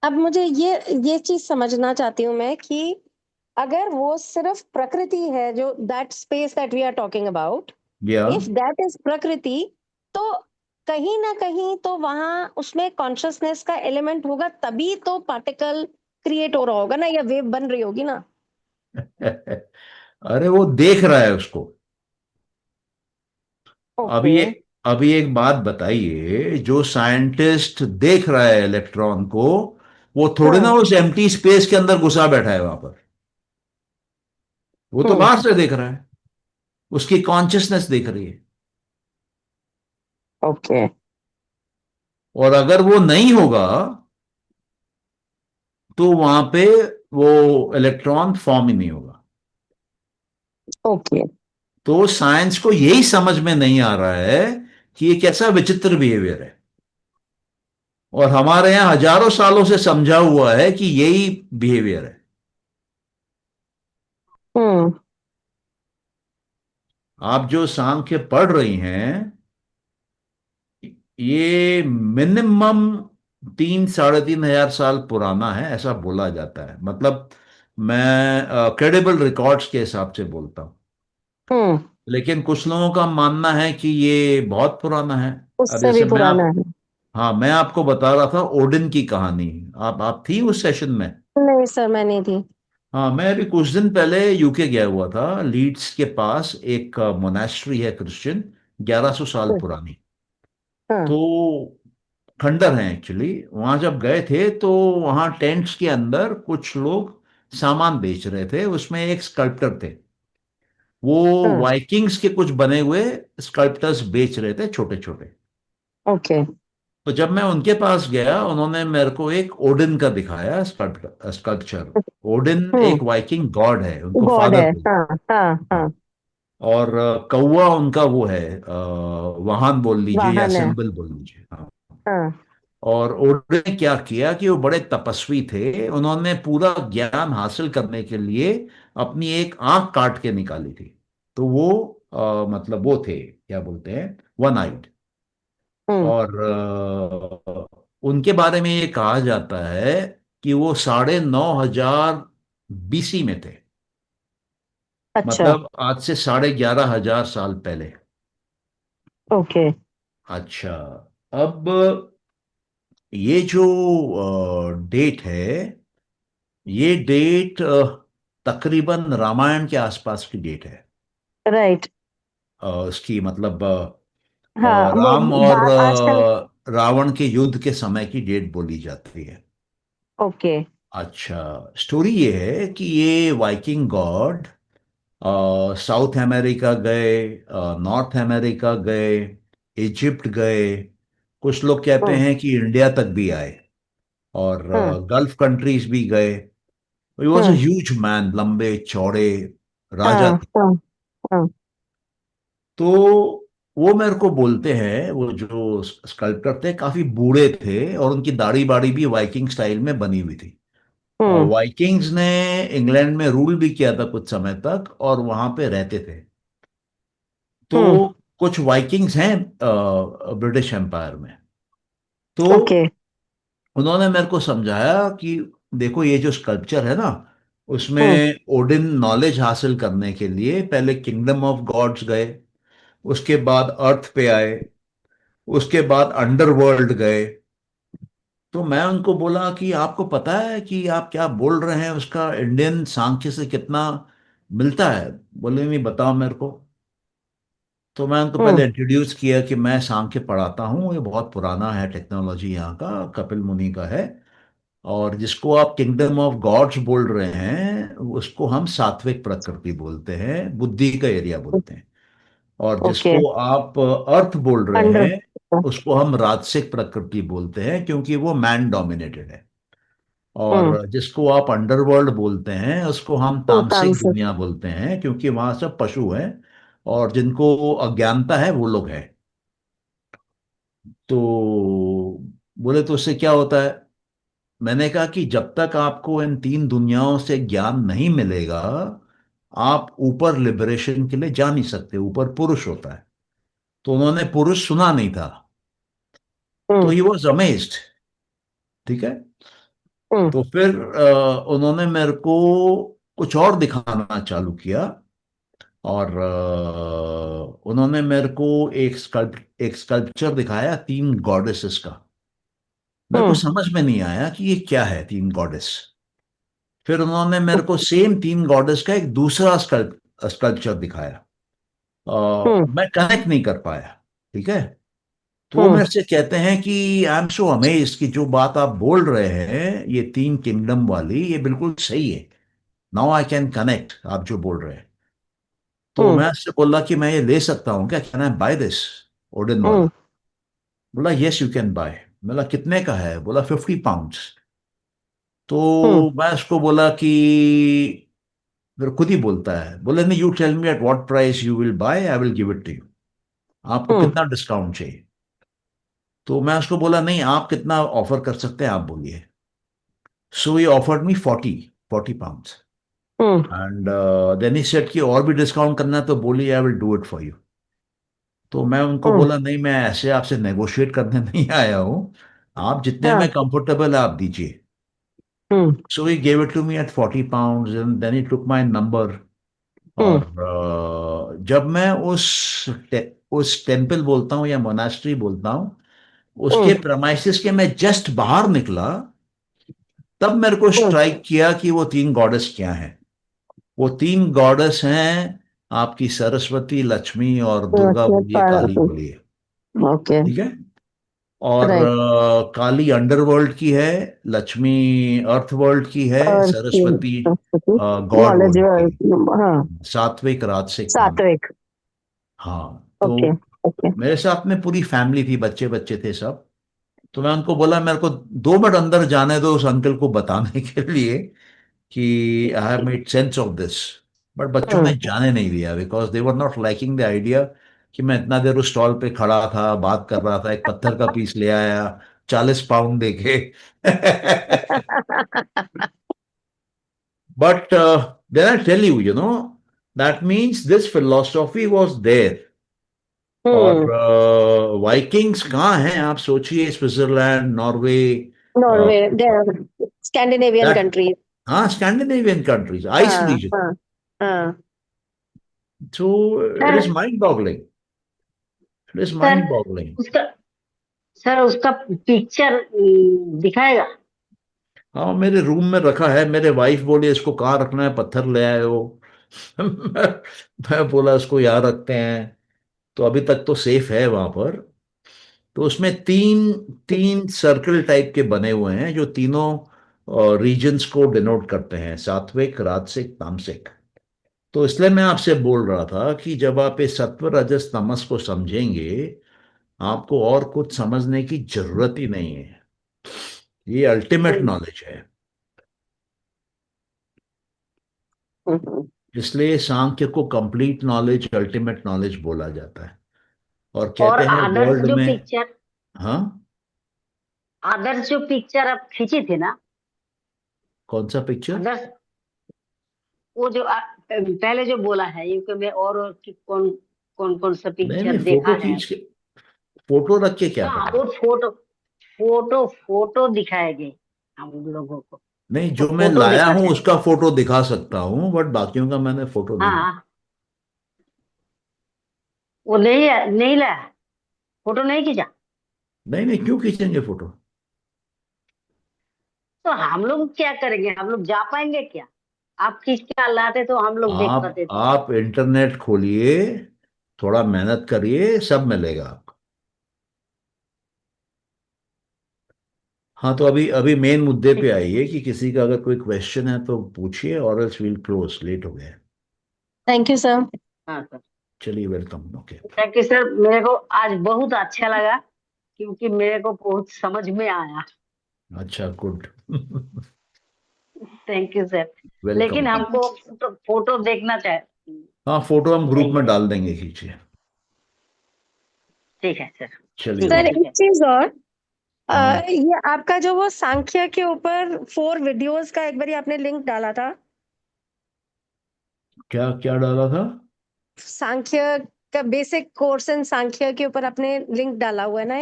अब मुझे ये चीज समझना चाहती हूँ मैं कि अगर वो सिर्फ प्रकृति है, जो that space that we are talking about, या इफ दैट इज प्रकृति, तो कहीं ना कहीं तो वहां उसमें कॉन्शियसनेस का एलिमेंट होगा, तभी तो पार्टिकल क्रिएट हो रहा होगा ना, या वेव बन रही होगी ना। अरे वो देख रहा है उसको। ओके। अभी एक बात बताइए, जो साइंटिस्ट देख रहा है इलेक्ट्रॉन को, वो थोड़ी ना हाँ। उस एम्प्टी स्पेस के अंदर घुसा बैठा है वहां पर। वो तो हम्म। बाहर से देख रहा है। उसकी कॉन्शियसनेस देख रही है। ओके। और अगर वो नहीं होगा तो वहां पे वो इलेक्ट्रॉन फॉर्म ही नहीं होगा। ओके। तो साइंस को यही समझ में नहीं आ रहा है कि ये कैसा विचित्र बिहेवियर है। और हमारे यहां हजारों सालों से समझा हुआ है कि यही बिहेवियर है। हम्म। आप जो सांख्य पढ़ रही हैं, ये मिनिमम 3 साढ़े 3 हजार साल पुराना है, ऐसा बोला जाता है। मतलब मैं क्रेडिबल रिकॉर्ड्स के हिसाब से बोलता हूं। हम्म। लेकिन कुछ लोगों का मानना है कि ये बहुत पुराना है। अब उससे भी जैसे पुराना है? हाँ, मैं आपको बता रहा था ओडिन की कहानी। आप थी उस सेशन में? नहीं सर, मैं नहीं थी। हाँ, मैं अभी कुछ दिन पहले यूके गया हुआ था। लीड्स के पास एक मोनेस्ट्री है क्रिश्चियन, 1100 साल हम्म। पुरानी। हाँ। तो खंडर है एक्चुअली। वहां जब गए थे तो वहां टेंट्स के अंदर कुछ लोग सामान बेच रहे थे। उसमें एक स्कल्प्टर थे। वो हाँ। वाइकिंग्स के कुछ बने हुए स्कल्प्टर्स बेच रहे थे, छोटे छोटे। ओके। तो जब मैं उनके पास गया, उन्होंने मेरे को एक ओडिन का दिखाया स्कल्पचर। ओडिन हम्म। एक वाइकिंग गॉड है, उनको गॉड फादर है, बोलते हाँ हाँ हैं। हाँ। हाँ। और कौवा उनका वो है, वाहन बोल लीजिए या वाहन है। सिंबल बोल लीजिए। हाँ। हाँ। और ओडे ने क्या किया कि वो बड़े तपस्वी थे। उन्होंने पूरा ज्ञान हासिल करने के लिए अपनी एक आंख काट के निकाली थी। तो वो मतलब वो थे, क्या बोलते हैं, वन आइड। हम्म। और उनके बारे में ये कहा जाता है कि वो 9,500 बीसी में थे। अच्छा। मतलब आज से 11,500 साल पहले। ओके। अच्छा। अब ये जो डेट है, ये डेट तकरीबन रामायण के आसपास की डेट है। राइट। उसकी मतलब हाँ, वो राम और बात आजकल। रावण के युद्ध के समय की डेट बोली जाती है। ओके। अच्छा। स्टोरी ये है कि ये वाइकिंग गॉड साउथ अमेरिका गए, नॉर्थ अमेरिका गए, इजिप्ट गए, कुछ लोग कहते हम्म। हैं कि इंडिया तक भी आए, और हम्म। गल्फ कंट्रीज भी गए। He was a hmm. Huge man, लंबे चौड़े राजा हाँ, थे। हाँ, हाँ। तो वो मेरे को बोलते हैं, वो जो स्कल्प्टर थे काफी बूढ़े थे, और उनकी दाढ़ी बाड़ी भी वाइकिंग स्टाइल में बनी हुई थी। और हम्म। वाइकिंग्स ने इंग्लैंड में रूल भी किया था कुछ समय तक, और वहां पे रहते थे। हम्म। तो कुछ वाइकिंग्स हैं ब्रिटिश एम्पायर में। तो ओके। उन्होंने मेरे को समझाया कि देखो ये जो स्कल्पचर है ना, हम्म। उसमें ओडिन नॉलेज हासिल करने के लिए पहले किंगडम ऑफ गॉड्स गए, उसके बाद अर्थ पे आए, उसके बाद अंडरवर्ल्ड गए। तो मैं उनको बोला कि आपको पता है कि आप क्या बोल रहे हैं, उसका इंडियन सांख्य से कितना मिलता है? बोले नहीं, बताओ मेरे को। तो मैं उनको हम्म। पहले इंट्रोड्यूस किया कि मैं सांख्य पढ़ाता हूँ, ये बहुत पुराना है, टेक्नोलॉजी यहाँ का कपिल मुनि का है। और जिसको आप किंगडम ऑफ गॉड्स बोल रहे हैं, उसको हम सात्विक प्रकृति बोलते हैं, बुद्धि का एरिया बोलते हैं। और ओके। जिसको आप अर्थ बोल रहे अंडर। हैं, उसको हम राजसिक प्रकृति बोलते हैं, क्योंकि वो मैन डोमिनेटेड है। हम्म। और जिसको आप अंडरवर्ल्ड बोलते हैं, उसको हम तो तामसिक तामसिक। दुनिया बोलते हैं, क्योंकि वहां सब पशु हैं, और जिनको अज्ञानता है वो लोग हैं। तो बोले तो उससे क्या होता है? मैंने कहा कि जब तक आपको इन तीन दुनियाओं से ज्ञान नहीं मिलेगा, आप ऊपर लिबरेशन के लिए जा नहीं सकते। ऊपर पुरुष होता है। तो उन्होंने पुरुष सुना नहीं था। तो हम्म। He was amazed. ठीक है। हम्म। तो फिर उन्होंने मेरे को कुछ और दिखाना चालू किया। और उन्होंने मेरे को एक स्कल्पचर दिखाया तीन गॉडेसेस का। मेरे को हम्म। समझ में नहीं आया कि ये क्या है तीन गॉडेस। फिर उन्होंने मेरे को सेम तीन गॉडेस का एक दूसरा स्कल्पचर दिखाया। हम्म। मैं कनेक्ट नहीं कर पाया। ठीक है। तो वो हम्म। मेरे से कहते हैं कि आई एम सो अमेज कि जो बात आप बोल रहे हैं ये तीन किंगडम वाली, ये बिल्कुल सही है। नाउ आई कैन कनेक्ट आप जो बोल रहे हैं। तो हम्म। मैं उससे बोला कि मैं ये ले सकता हूँ क्या, कैन आई बाय दिस ओडिन हम्म। वाला? बोला यस यू कैन बाय। बोला कितने का है? बोला 50 पाउंड्स। हम्म। तो मैं उसको बोला कि, फिर खुद ही बोलता है, बोले नहीं, you tell me at what price you will buy, I will give it to you. आपको हम्म। कितना डिस्काउंट चाहिए? तो मैं उसको बोला नहीं, आप कितना ऑफर कर सकते हैं आप बोलिए। So he offered me 40 pounds. Hmm. And then he said कि और भी डिस्काउंट करना है तो बोलिए, I will do it for you. तो मैं उनको हम्म। बोला नहीं, मैं ऐसे आपसे नेगोशिएट करने नहीं आया हूँ, आप जितने में हाँ। कंफर्टेबल है आप दीजिए। Hmm. So he gave it to me at 40 pounds, and then he took my number. Hmm. और जब मैं उस टेम्पल बोलता हूँ या मोनास्ट्री बोलता हूँ, उसके हम्म। प्रमाइसिस के मैं जस्ट बाहर निकला, तब मेरे को हम्म। स्ट्राइक किया कि वो तीन गॉडेस क्या हैं। वो तीन गॉडेस हैं आपकी सरस्वती, लक्ष्मी और दुर्गा लक्ष्मी बोलिए, काली पार्वती। बोलिए। ओके। ठीक है। और राइट। काली अंडरवर्ल्ड की है, लक्ष्मी अर्थवर्ल्ड की है, और Saraswati Saraswati. God knowledge. World की हाँ। है। सात्विक राजसिक तामसिक। सात्विक। हाँ। ओके। तो ओके। मेरे साथ में पूरी फैमिली थी, बच्चे बच्चे थे सब। तो मैं उनको बोला मेरे को 2 मिनट अंदर जाने दो उस अंकल को बताने के लिए कि I have made sense of this. But बच्चों ने हम्म। जाने नहीं दिया, because they were not liking the idea कि मैं इतना देर उस स्टॉल पे खड़ा था, बात कर रहा था, एक पत्थर का पीस ले आया, 40 पाउंड देके। But then I tell you, that means this philosophy was there. और वाइकिंग्स कहाँ हैं आप सोचिए, Switzerland, Norway, Norway, Scandinavian that, countries. हाँ, स्कैंडिनेवियन कंट्रीज, आइस हाँ रीजन। हाँ हाँ। So it sir is mind boggling, it is sir mind boggling. उसका सर उसका पिक्चर दिखाएगा? हाँ, मेरे रूम में रखा है, मेरे वाइफ बोली इसको कहाँ रखना है, पत्थर ले आए हो। मैं बोला इसको यहाँ रखते हैं, तो अभी तक तो सेफ है वहां पर। तो उसमें तीन तीन सर्कल टाइप के बने हुए हैं जो तीनों रीजन्स को डिनोट करते हैं, सात्विक, राजसिक, तामसिक। तो इसलिए मैं आपसे बोल रहा था कि जब आप इस सत्व, रजस, तमस को समझेंगे, आपको और कुछ समझने की जरूरत ही नहीं है। ये अल्टीमेट नॉलेज है। हम्म। इसलिए सांख्य को कंप्लीट नॉलेज, अल्टीमेट नॉलेज बोला जाता है। और और कहते हैं आदर्श वर्ल्ड जो में। पिक्चर हाँ, आदर्श जो पिक्चर आप खींची थी ना, कौन सा पिक्चर? आदर्श, वो जो पहले जो बोला है यूके में, और कि कौन कौन कौन सा नहीं पिक्चर नहीं, देखा फोटो है खींच आप? के, फोटो रख के क्या हाँ, करना? वो फोटो फोटो फोटो दिखाएंगे हम लोगों को। नहीं, तो जो मैं फोटो लाया देखा हूं जाए। उसका फोटो दिखा सकता हूं, बट बाकियों का मैंने फोटो नहीं। हाँ, वो नहीं नहीं लाया, फोटो नहीं खींचा। नहीं नहीं, क्यों खींचेंगे फोटो? तो हम लोग क्या करेंगे? हम लोग जा पाएंगे क्या? आप खींच के लाते तो हम लोग देख आप पाते थे। आप इंटरनेट खोलिए, थोड़ा मेहनत करिए, सब मिलेगा आपको। हाँ, तो अभी अभी मेन मुद्दे पे आइए कि किसी का अगर कोई क्वेश्चन है तो पूछिए, और एल्स वील क्लोज, लेट हो गया है। Thank you sir. हाँ सर। चलिए, welcome, okay. Thank you sir, मेरे को आज बहुत अच्छा लगा, क्योंकि मेरे को बहुत समझ में आया। अच्छा, गुड। Thank you sir. लेकिन वेलकम। हमको फोटो देखना हाँ, फोटो हम ग्रुप में चाहिए। डाल देंगे, खींचिए। ठीक है सर। चलिए, ठीक है, सर ओके। ठीक एक है। चीज और, हाँ, ये आपका जो वो सांख्य के ऊपर 4 वीडियोस का एक बारी आपने लिंक डाला था, क्या क्या डाला था? सांख्य का बेसिक कोर्स इन सांख्य के ऊपर आपने लिंक डाला हुआ है ना,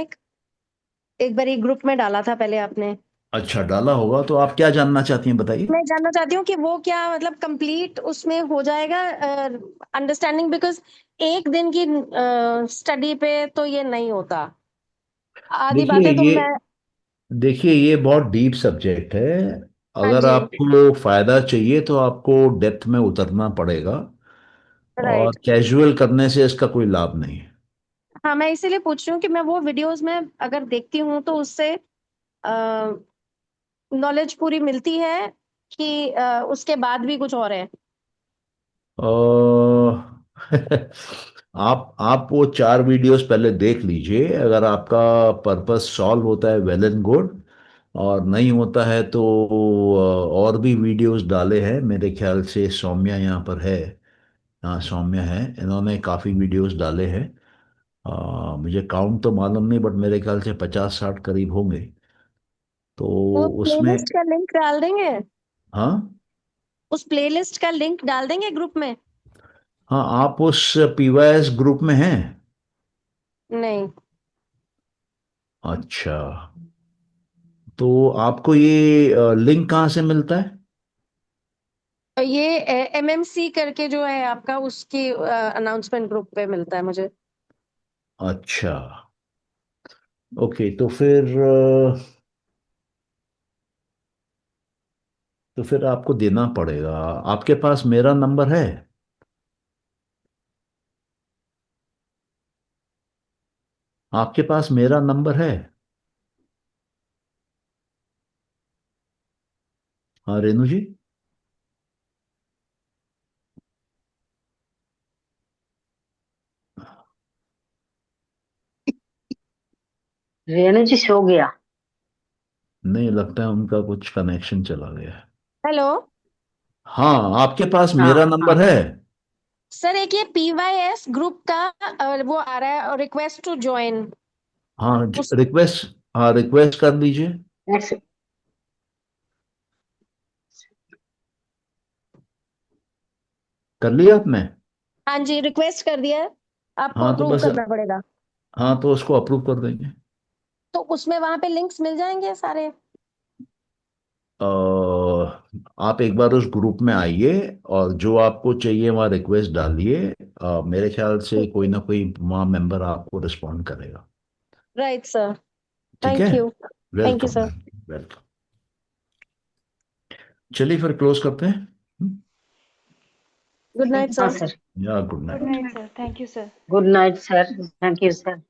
एक बारी ग्रुप में डाला था पहले आपने। अच्छा, डाला होगा, तो आप क्या जानना चाहती हैं, बताइए। मैं जानना चाहती हूँ कि वो क्या मतलब कंप्लीट उसमें हो जाएगा अंडरस्टैंडिंग, बिकॉज एक दिन की स्टडी पे तो ये नहीं होता, आधी देखिए बातें तो ये मैं। देखिए ये बहुत डीप सब्जेक्ट है। हाँ अगर जी। आपको फायदा चाहिए तो आपको डेप्थ में उतरना पड़ेगा, और राइट। कैजुअल करने से इसका कोई लाभ नहीं है। हाँ, मैं इसीलिए पूछ रही हूँ कि मैं वो वीडियोस में अगर देखती हूँ तो उससे नॉलेज पूरी मिलती है कि उसके बाद भी कुछ और है। आप वो 4 वीडियोस पहले देख लीजिए। अगर आपका पर्पस सॉल्व होता है, वेल एंड गुड। और नहीं होता है तो और भी वीडियोस डाले हैं, मेरे ख्याल से सौम्या यहाँ पर है। हाँ, सौम्या है, इन्होंने काफ़ी वीडियोस डाले हैं। मुझे काउंट तो मालूम नहीं, बट मेरे ख्याल से 50-60 करीब होंगे। तो वो उसमें। प्लेलिस्ट का लिंक डाल देंगे, हाँ उस प्लेलिस्ट का लिंक डाल देंगे ग्रुप में। हाँ, आप उस पीवाईएस ग्रुप में हैं? नहीं, अच्छा, तो आपको ये लिंक कहाँ से मिलता है? ये एमएमसी करके जो है आपका, उसकी अनाउंसमेंट ग्रुप पे मिलता है मुझे। अच्छा, ओके, तो फिर आपको देना पड़ेगा। आपके पास मेरा नंबर है? आपके पास मेरा नंबर है? हाँ, रेनू जी। रेणु जी सो गया। नहीं, लगता है उनका कुछ कनेक्शन चला गया है। हेलो हाँ, आपके पास हाँ मेरा हाँ। नंबर है? सर, एक ये पीवाईएस ग्रुप का वो आ रहा है रिक्वेस्ट टू ज्वाइन। हाँ, उस रिक्वेस्ट। हाँ, रिक्वेस्ट कर दीजिए। Next- कर लिया आपने? हाँ जी, रिक्वेस्ट कर दिया है, आपको हाँ तो अप्रूव बस, करना पड़ेगा। हाँ तो उसको अप्रूव कर देंगे। तो उसमें वहां पे लिंक्स मिल जाएंगे सारे। अ, आप एक बार उस ग्रुप में आइए और जो आपको चाहिए वहाँ रिक्वेस्ट डालिए। मेरे ख्याल से कोई ना कोई वहाँ मेंबर आपको रिस्पॉन्ड करेगा। Right sir. ठीक है। Thank you. Thank you welcome sir. Ma'am, welcome. चलिए फिर क्लोज करते हैं। गुड नाइट हाँ सर। सर। या good good night. Night sir, thank you sir. Good night sir, thank you sir.